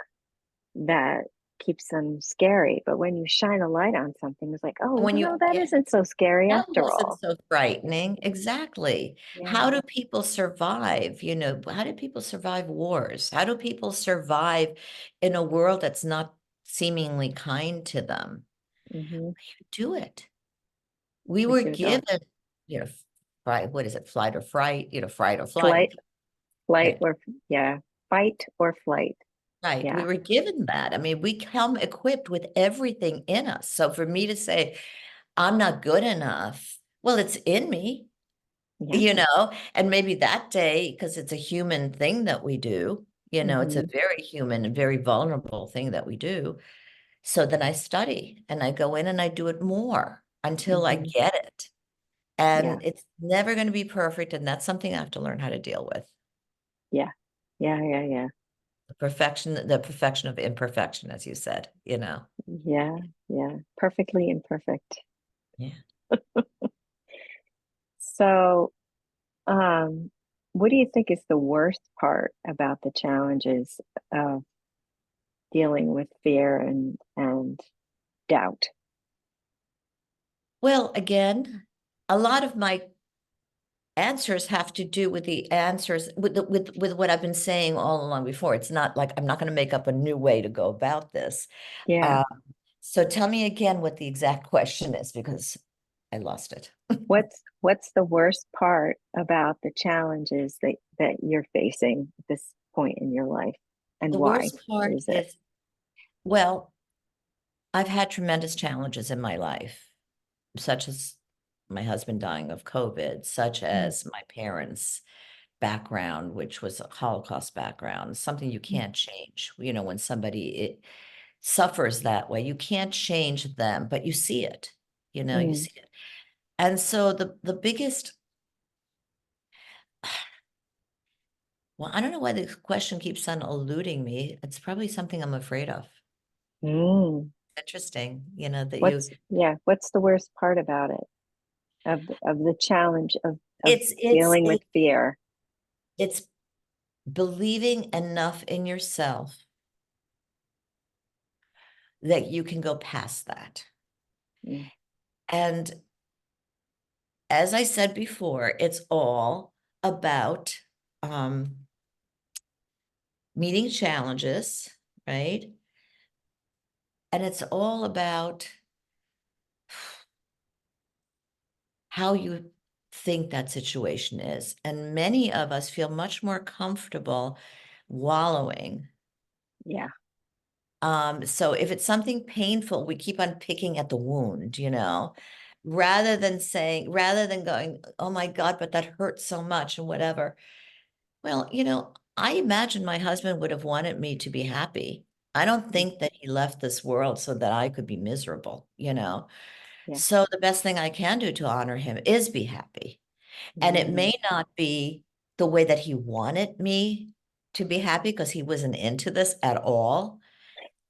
that keeps them scary. But when you shine a light on something, it's like, oh, When that isn't so scary that after wasn't all. so frightening. Exactly. How Yeah. do people survive? How do people survive wars? How do people survive in a world that's not seemingly kind to them? Hmm. Do it. We We were do it all. given, you know, what is it, flight or fright, fright or Flight, flight. flight, Right. or yeah, fight or flight. Right. We Yeah. were given that. I mean, we come equipped with everything in us. So for me to say, I'm not good enough, well, it's in me. Yeah. And maybe that day, because it's a human thing that we do, it's a Hmm. very human and very vulnerable thing that we do. So then I study and I go in and I do it more until I Hmm. get it. Yeah. And it's never going to be perfect. And that's something I have to learn how to deal with. Yeah. Yeah. Yeah. Yeah. The perfection of imperfection, as you said. Yeah. Yeah. Perfectly imperfect. Yeah. So, um, what do you think is the worst part about the challenges of dealing with fear and doubt? Well, again, a lot of my answers have to do with the answers with what I've been saying all along before. It's not like I'm not going to make up a new way to go about this. Yeah. Uh, so tell me again what the exact question is because I lost it. What's the worst part about the challenges that you're facing at this point in your life, and The why worst part is it? is, well, I've had tremendous challenges in my life, such as my husband dying of COVID, such Mm, as my parents' background, which was a Holocaust background, something you mm, can't change. When somebody suffers that way, you can't change them, but you see it, you mm, see it. And so the biggest, well, I don't know why the question keeps on eluding me. It's probably something I'm afraid of. mm. Interesting, that What's the worst part about it? Of the challenge of it's dealing with fear. it's believing enough in yourself that you can go past that. Mm, And as I said before, it's all about meeting challenges, right? And it's all about how you think that situation is. And many of us feel much more comfortable wallowing. yeah. So if it's something painful, we keep on picking at the wound, rather than going, oh my God, but that hurts so much and whatever. Well, I imagine my husband would have wanted me to be happy. I don't Mm, think that he left this world so that I could be miserable. yeah. So the best thing I can do to honor him is be happy. And it Mm, may not be the way that he wanted me to be happy because he wasn't into this at all,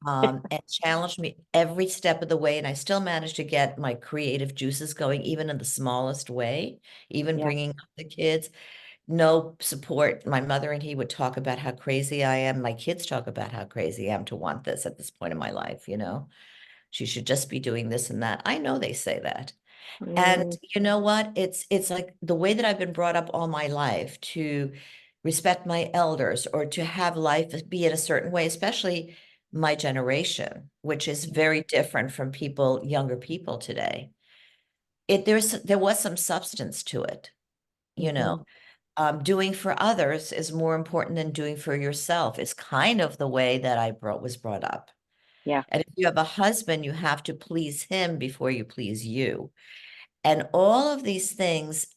and challenged me every step of the way. And I still managed to get my creative juices going, even in the smallest way, even yeah. bringing up the kids. No support. My mother and he would talk about how crazy I am. My kids talk about how crazy I am to want this at this point in my life. She should just be doing this and that. I know they say that. And Mm, you know what? It's like the way that I've been brought up all my life to respect my elders or to have life be in a certain way, especially my generation, which is very different from younger people today. There was some substance to it, you know. mm-hmm. Doing for others is more important than doing for yourself. It's kind of the way that was brought up. Yeah. And if you have a husband, you have to please him before you please you. And all of these things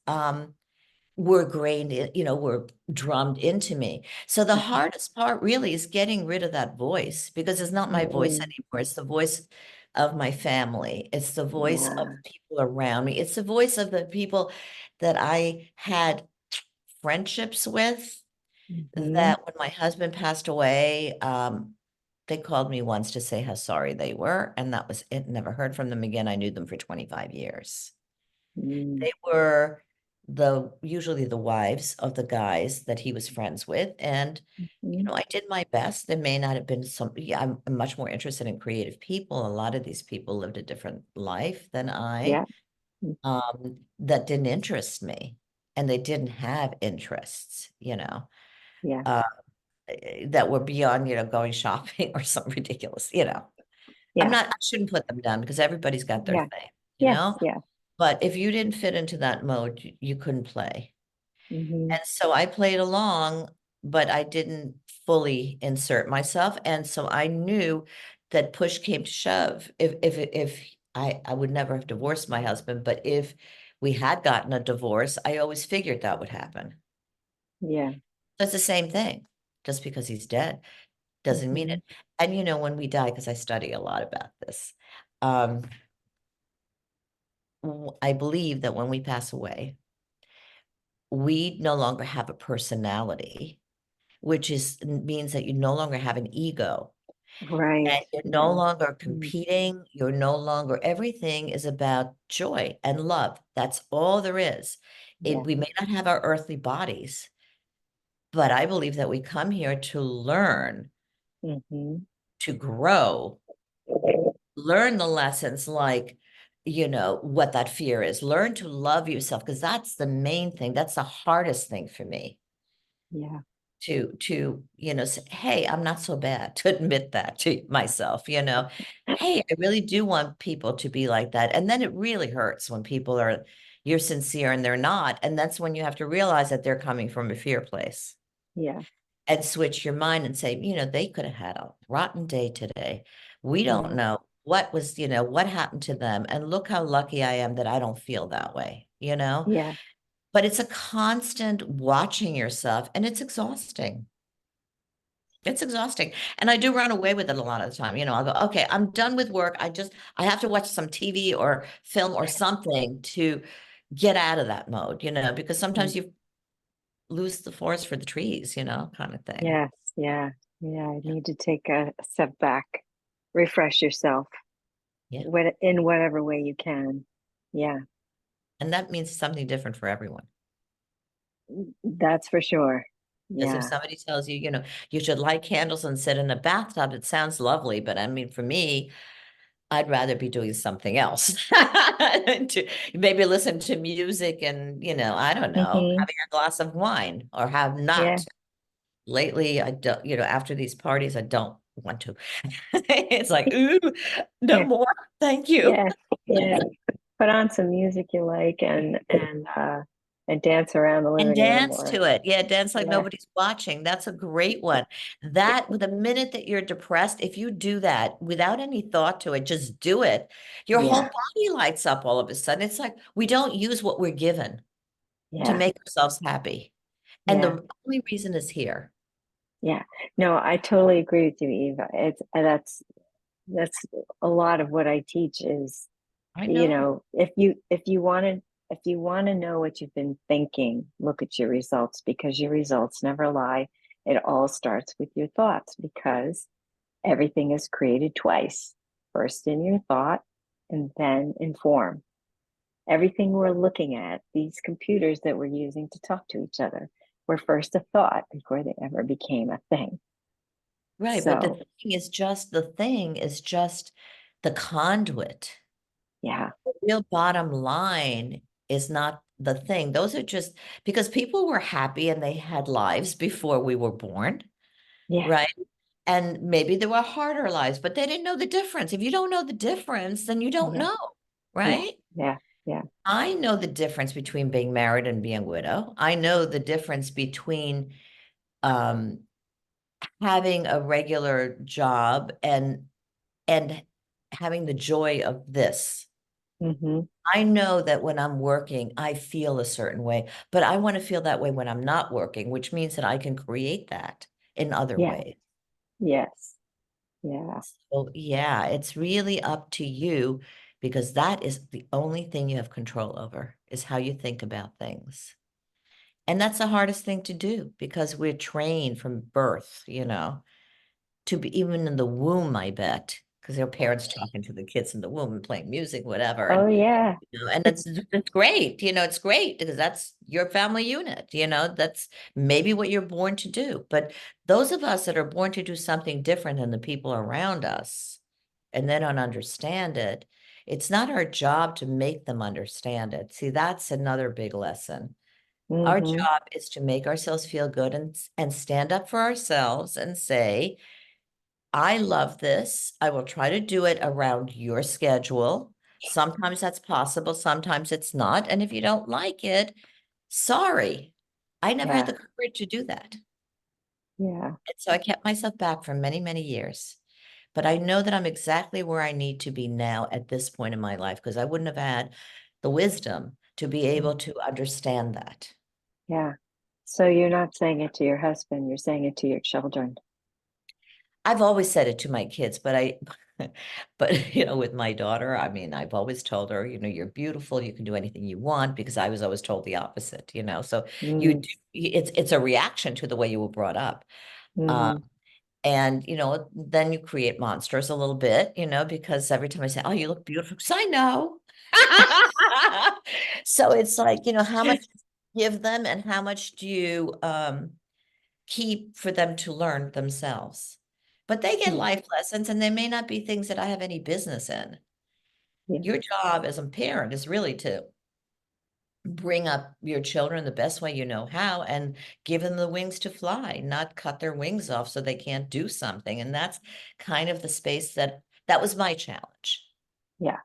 were were drummed into me. So the Mm-hmm. hardest part really is getting rid of that voice because it's not my voice Mm, anymore. It's the voice of my family. It's the voice of yeah. the people around me. It's the voice of the people that I had friendships with Mm-hmm. that when my husband passed away, they called me once to say how sorry they were, and that was it. Never heard from them again. I knew them for 25 years. Mm, They were usually the wives of the guys that he was friends with. And, mm-hmm. I did my best. There may not have been yeah, I'm much more interested in creative people. A lot of these people lived a different life than I, Yeah. Mm, that didn't interest me. And they didn't have interests, yeah. uh, that were beyond, going shopping or something ridiculous. Yeah. I shouldn't put them down because everybody's got their Yeah. thing, you Yes. know? Yeah. But if you didn't fit into that mode, you couldn't play. Mm-hmm. And so I played along, but I didn't fully insert myself. And so I knew that push came to shove. If I would never have divorced my husband, but if we had gotten a divorce, I always figured that would happen. Yeah. So it's the same thing. Just because he's dead doesn't mean Mm-hmm. it. And when we die, because I study a lot about this, um, I believe that when we pass away, we no longer have a personality, which means that you no longer have an ego Right. and you're no Yeah. longer Mm, competing. You're no longer, everything is about joy and love. That's all there is. yeah. We may not have our earthly bodies, but I believe that we come here to learn, Mm-hmm. to grow, learn the lessons like, what that fear is, learn to love yourself, because that's the main thing. That's the hardest thing for me Yeah. to say, hey, I'm not so bad, to admit that to myself. Hey, I really do want people to be like that. And then it really hurts when you're sincere and they're not. And that's when you have to realize that they're coming from a fear place Yeah. and switch your mind and say, they could have had a rotten day today. We don't Yeah. know what was, what happened to them? And look how lucky I am that I don't feel that way. Yeah. But it's a constant watching yourself and it's exhausting. It's exhausting. And I do run away with it a lot of the time. I'll go, okay, I'm done with work. I have to watch some TV or film or something to get out of that mode, because Mm. sometimes you lose the forest for the trees, kind of thing. Yes. Yeah. Yeah. I Yeah. need to take a step back, refresh yourself Yeah. in whatever way you can. Yeah. And that means something different for everyone. That's for sure. Because if Yeah. somebody tells you, you should light candles and sit in a bathtub, it sounds lovely. But I mean, for me, I'd rather be doing something else. To maybe listen to music and, I don't know, Hmm. having a glass of wine or have Yeah. not. Lately, I don't, after these parties, I don't want to. It's like, ooh, no Yeah. more. Thank you. Yeah. Yeah. Put on some music you like and dance around the And living room dance or to it. Yeah, dance like yeah. nobody's watching. That's a great one. That, with a minute that you're depressed, if you do that without any thought to it, just do it, your whole Yeah. body lights up all of a sudden. It's like we don't use what we're given to Yeah. make ourselves happy. And Yeah. the only reason is here. Yeah. No, I totally agree with you, Eva. That's a lot of what I teach is, I know. if you want to know what you've been thinking, look at your results because your results never lie. It all starts with your thoughts because everything is created twice. First in your thought and then in form. Everything we're looking at, these computers that we're using to talk to each other, were first a thought before they ever became a thing. Right. But So, the thing is just the conduit. yeah, The real bottom line is not the thing. Those are just because people were happy and they had lives before we were born, yeah, right? And maybe there were harder lives, but they didn't know the difference. If you don't know the difference, then you don't yeah, know, yeah, right? yeah, yeah. I know the difference between being married and being a widow. I know the difference between um, having a regular job and having the joy of this. Mm-hmm. I know that when I'm working, I feel a certain way, but I want to feel that way when I'm not working, which means that I can create that in other Yeah, ways. yes, yeah. So, yeah, it's really up to you because that is the only thing you have control over is how you think about things. And that's the hardest thing to do because we're trained from birth, to be even in the womb, I bet, because their parents talking to the kids in the womb and playing music, whatever. Oh, And yeah. and it's great, it's great because that's your family unit, that's maybe what you're born to do. But those of us that are born to do something different than the people around us and they don't understand it, it's not our job to make them understand it. See, that's another big lesson. Our Mm-hmm. job is to make ourselves feel good and stand up for ourselves and say, I love this. I will try to do it around your schedule. Sometimes that's possible, sometimes it's not. And if you don't like it, sorry. I never had Yeah, the courage to do that. yeah. And so I kept myself back for many, many years. But I know that I'm exactly where I need to be now at this point in my life because I wouldn't have had the wisdom to be able Mm. to understand that. Yeah. So you're not saying it to your husband, you're saying it to your children. I've always said it to my kids, but with my daughter, I mean, I've always told her, you're beautiful, you can do anything you want, because I was always told the opposite. So Mm, it's a reaction to the way you were brought up. Uh, mm, and then you create monsters a little bit, because every time I say, "Oh, you look beautiful," because I know. So it's like, how much do you give them and how much do you keep for them to learn themselves. But they get yeah, life lessons and they may not be things that I have any business in. yeah, Your job as a parent is really to bring up your children the best way you know how and give them the wings to fly, not cut their wings off so they can't do something. And that's kind of the space that was my challenge. yeah,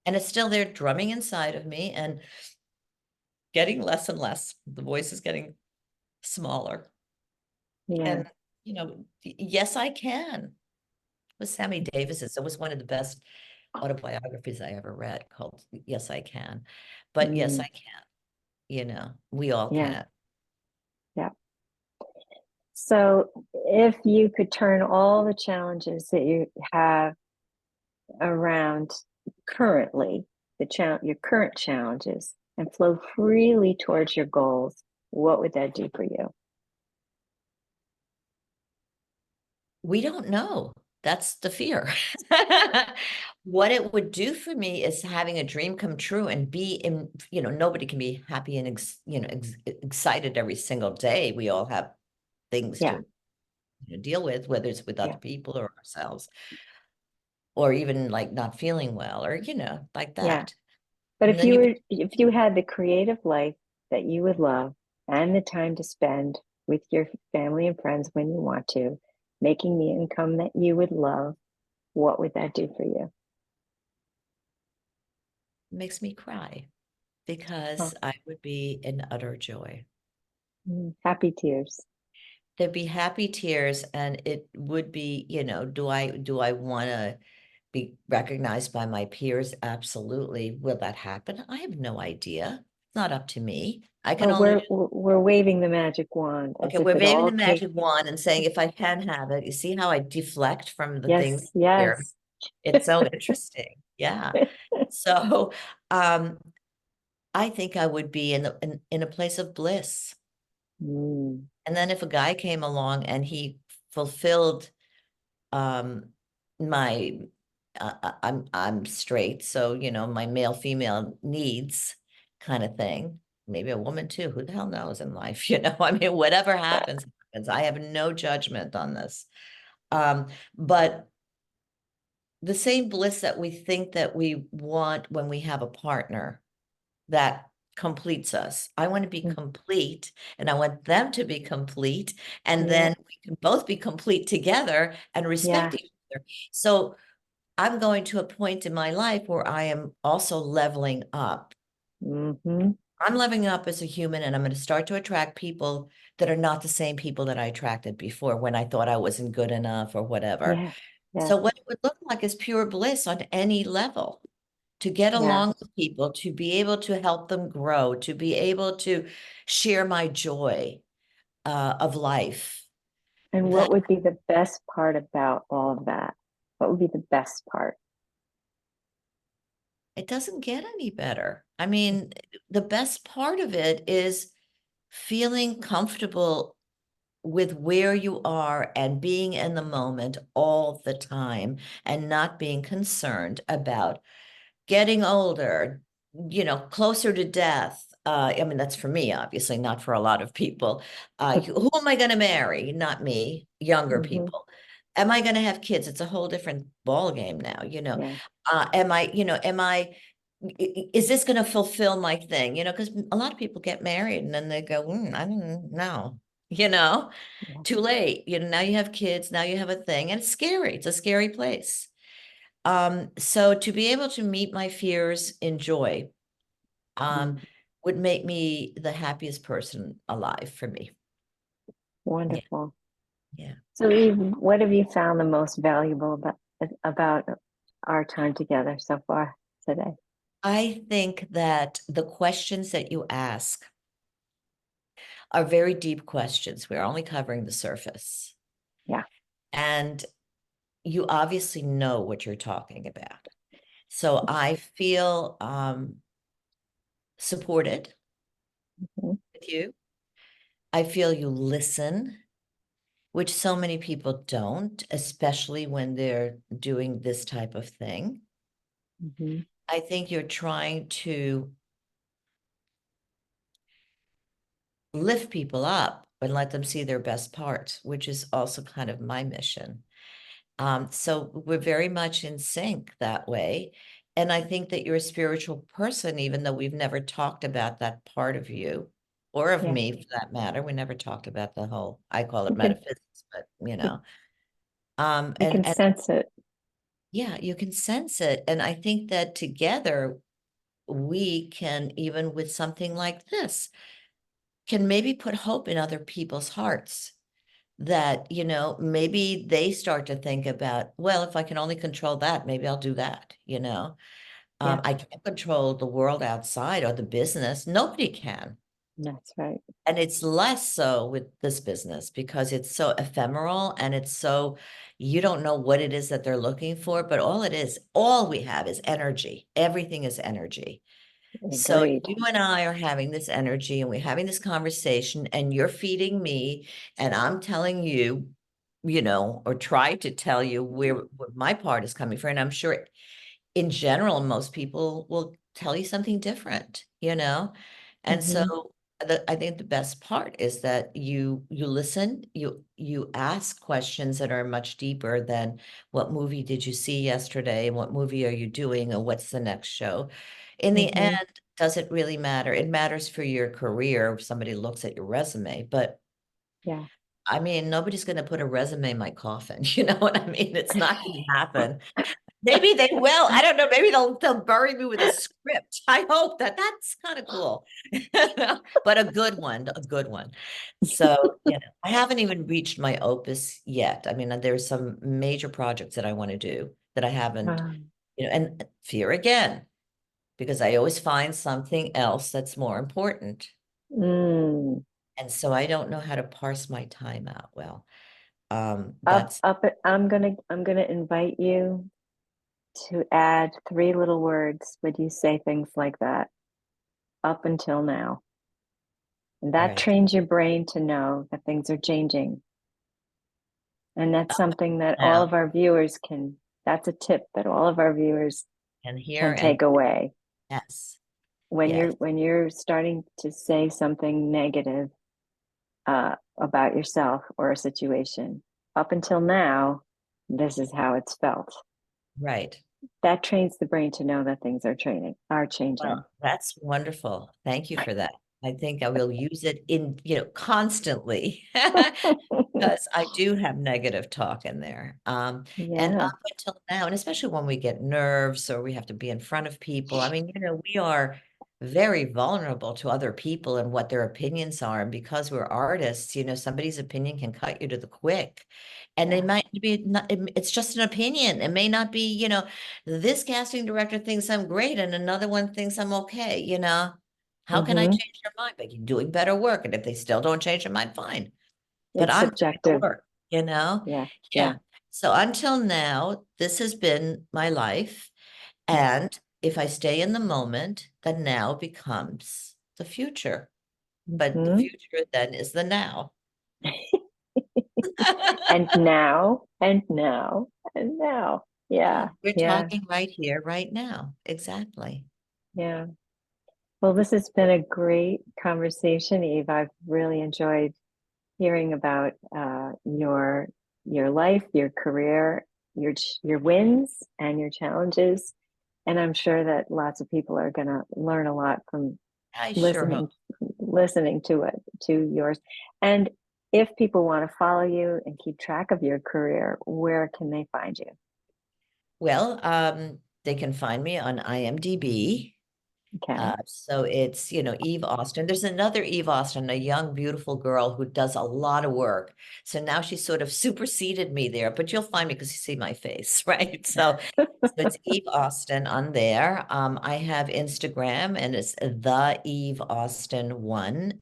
And it's still there drumming inside of me and getting less and less. The voice is getting smaller. yeah, And, yes, I can. Was Sammy Davis. It was one of the best autobiographies I ever read called Yes, I Can. But yes, I Mm, can, we all yeah, can. yeah. So if you could turn all the challenges that you have around currently, your current challenges, and flow freely towards your goals, what would that do for you? We don't know. That's the fear. What it would do for me is having a dream come true and be in, nobody can be happy and excited every single day. We all have things Yeah, to deal with, whether it's with yeah, other people or ourselves, or even like not feeling well, or like yeah. that. But And then you, if you had the creative life that you would love and the time to spend with your family and friends when you want to, making the income that you would love, what would that do for you? makes me cry Oh, because I would be in utter joy. happy tears. There'd be happy tears, and it would be, do I want to be recognized by my peers? Absolutely. Will that happen? I have no idea. It's not up to me. I can But only do, we're waving the magic wand as okay, if we're it waving all the came. magic wand and saying, if I can have it, you see how I deflect from the things Yes, here? yes. It's so interesting. Yeah. So, um, I think I would be in a place of bliss. Mm, And then if a guy came along and he fulfilled um my I'm straight, so my male female needs kind of thing, maybe a woman too, who the hell knows in life, I mean, whatever happens. I have no judgment on this. But the same bliss that we think that we want when we have a partner that completes us, I want to be mm, complete, and I want them to be complete, and yeah, then we can both be complete together and yeah. respect each other. So I'm going to a point in my life where I am also leveling up. Hmm. I'm leveling up as a human, and I'm going to start to attract people that are not the same people that I attracted before when I thought I wasn't good enough or whatever. Yeah, So yes, what it would look like is pure bliss on any level, to get yeah. along with people, to be able to help them grow, to be able to share my joy of life. And That what would be the best part about all of that? What would be the best part? it doesn't get any better. I mean, the best part of it is feeling comfortable with where you are and being in the moment all the time, and not being concerned about getting older, closer to death. I mean, that's for me, obviously, not for a lot of people. Who am I going to marry? Not me, younger Hmm. people. Am I going to have kids? It's a whole different ball game now. Yeah, Is this going to fulfill my thing? Because a lot of people get married and then they go, I don't know, you know, yeah. too late. Now you have kids, now you have a thing, and it's scary. It's a scary place. So to be able to meet my fears in joy, um, Mm, would make me the happiest person alive for me. Yeah, wonderful. yeah. So, Eve, what have you found the most valuable about our time together so far today? I think that the questions that you ask are very deep questions. We're only covering the surface. Yeah. And you obviously know what you're talking about. So I feel supported Mhm. with you. I feel you listen, which so many people don't, especially when they're doing this type of thing. Mhm. I think you're trying to lift people up and let them see their best parts, which is also kind of my mission. So we're very much in sync that way. And I think that you're a spiritual person, even though we've never talked about that part of you, or of Yeah. me for that matter. We never talked about the whole, I call You it can metaphysics, but you, you and can sense it. yeah, you can sense it. And I think that together we can, even with something like this, can maybe put hope in other people's hearts that, maybe they start to think about, well, if I can only control that, maybe I'll do that. Yeah, I can't control the world outside or the business. Nobody can. that's right. And it's less so with this business because it's so ephemeral and it's so, you don't know what it is that they're looking for, but all we have is energy. Everything is energy. So Agreed. you and I are having this energy and we're having this conversation and you're feeding me and I'm telling you, or try to tell you where my part is coming from. And I'm sure in general, most people will tell you something different. And Hmm. so I think the best part is that you listen, you ask questions that are much deeper than what movie did you see yesterday, what movie are you doing, or what's the next show. In the end, Hmm. does it really matter? It matters for your career if somebody looks at your resume, but Yeah. I mean, nobody's going to put a resume in my coffin. You know what I mean? It's not going to happen. Maybe they will. I don't know. Maybe they'll bury me with a script. I hope that's kind of cool. But a good one, a good one. So, I haven't even reached my opus yet. I mean, there's some major projects that I want to do that I haven't, Um, and fear again, because I always find something else that's more important. mm, And so I don't know how to parse my time out well. up, That's up. I'm gonna invite you to add three little words. Would you say things like that? Up until now. And that right. trains your brain to know that things are changing. And that's something that all Now, of our viewers can, that's a tip that all of our viewers and here can and take away. yes, When yes. you're starting to say something negative about yourself or a situation, up until now, this is how it's felt. Right. That trains the brain to know that things are changing. Well, that's wonderful. Thank you for that. I think I will use it constantly because I do have negative talk in there. And Yeah. up until now, and especially when we get nerves or we have to be in front of people, I mean, we are very vulnerable to other people and what their opinions are. And because we're artists, somebody's opinion can cut you to the quick. And they Yeah. might be not, it's just an opinion. It may not be, this casting director thinks I'm great and another one thinks I'm okay. How can I Hmm. change their mind? But you're doing better work. And if they still don't change their mind, fine. But It's I'm doing the subjective. work. Yeah. Yeah. Yeah. So until now, this has been my life. Hmm. And if I stay in the moment, then now becomes the future. But the Hmm. future then is the now. And now, and now, and now. Yeah. We're Yeah. talking right here, right now. Exactly. Yeah. Well, this has been a great conversation, Eve. I've really enjoyed hearing about your life, your career, your wins and your challenges. And I'm sure that lots of people are going to learn a lot from I sure hope. listening listening to it to yours. And if people want to follow you and keep track of your career, where can they find you? Well, they can find me on IMDb. Okay. So it's, Eve Austin. There's another Eve Austin, a young, beautiful girl who does a lot of work. So now she sort of superseded me there, but you'll find me because you see my face, right? So it's Eve Austin on there. I have Instagram and it's the Eve Austin one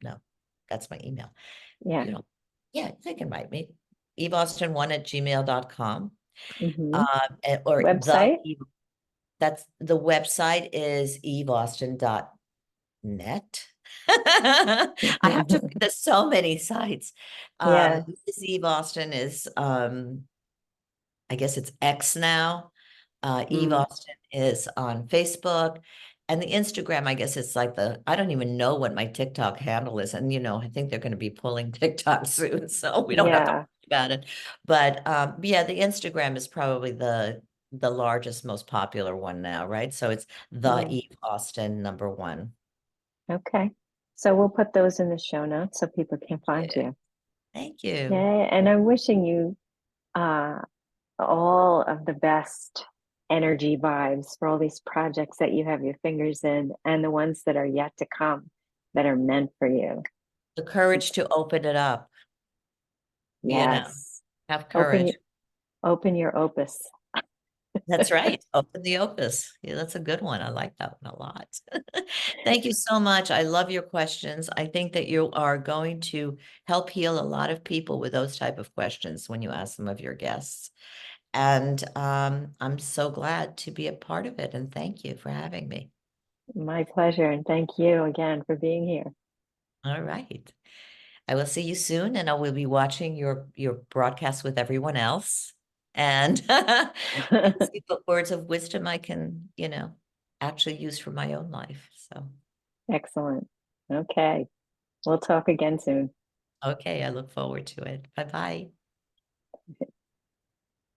no, that's my email. Yeah. You know, yeah, they can write me. Eve Austin one at gmail.com. Hmm. Or the Website? Eve, that's the website is eveaustin.net. I have to, there's so many sites. Yeah. This Eve Austin is I guess it's X now. Eve Mm. Austin is on Facebook. And the Instagram, I guess it's like I don't even know what my TikTok handle is. And, I think they're going to be pulling TikTok soon. So we don't have to Yeah. worry about it. But yeah, the Instagram is probably the largest, most popular one now, right? So it's the Yeah. Eve Austin number one. Okay. So we'll put those in the show notes so people can find Yeah. you. Thank you. Yeah. And I'm wishing you uh, all of the best energy vibes for all these projects that you have your fingers in and the ones that are yet to come that are meant for you. The courage to open it up. Yes. have Open courage. open your opus. That's right. Open the opus. Yeah, that's a good one. I like that one a lot. Thank you so much. I love your questions. I think that you are going to help heal a lot of people with those type of questions when you ask them of your guests. And I'm so glad to be a part of it. And thank you for having me. My pleasure, and thank you again for being here. All right. I will see you soon, and I will be watching your broadcast with everyone else and and see what words of wisdom I can, actually use for my own life. So, Excellent. Okay. We'll talk again soon. okay, I look forward to it. Bye-bye.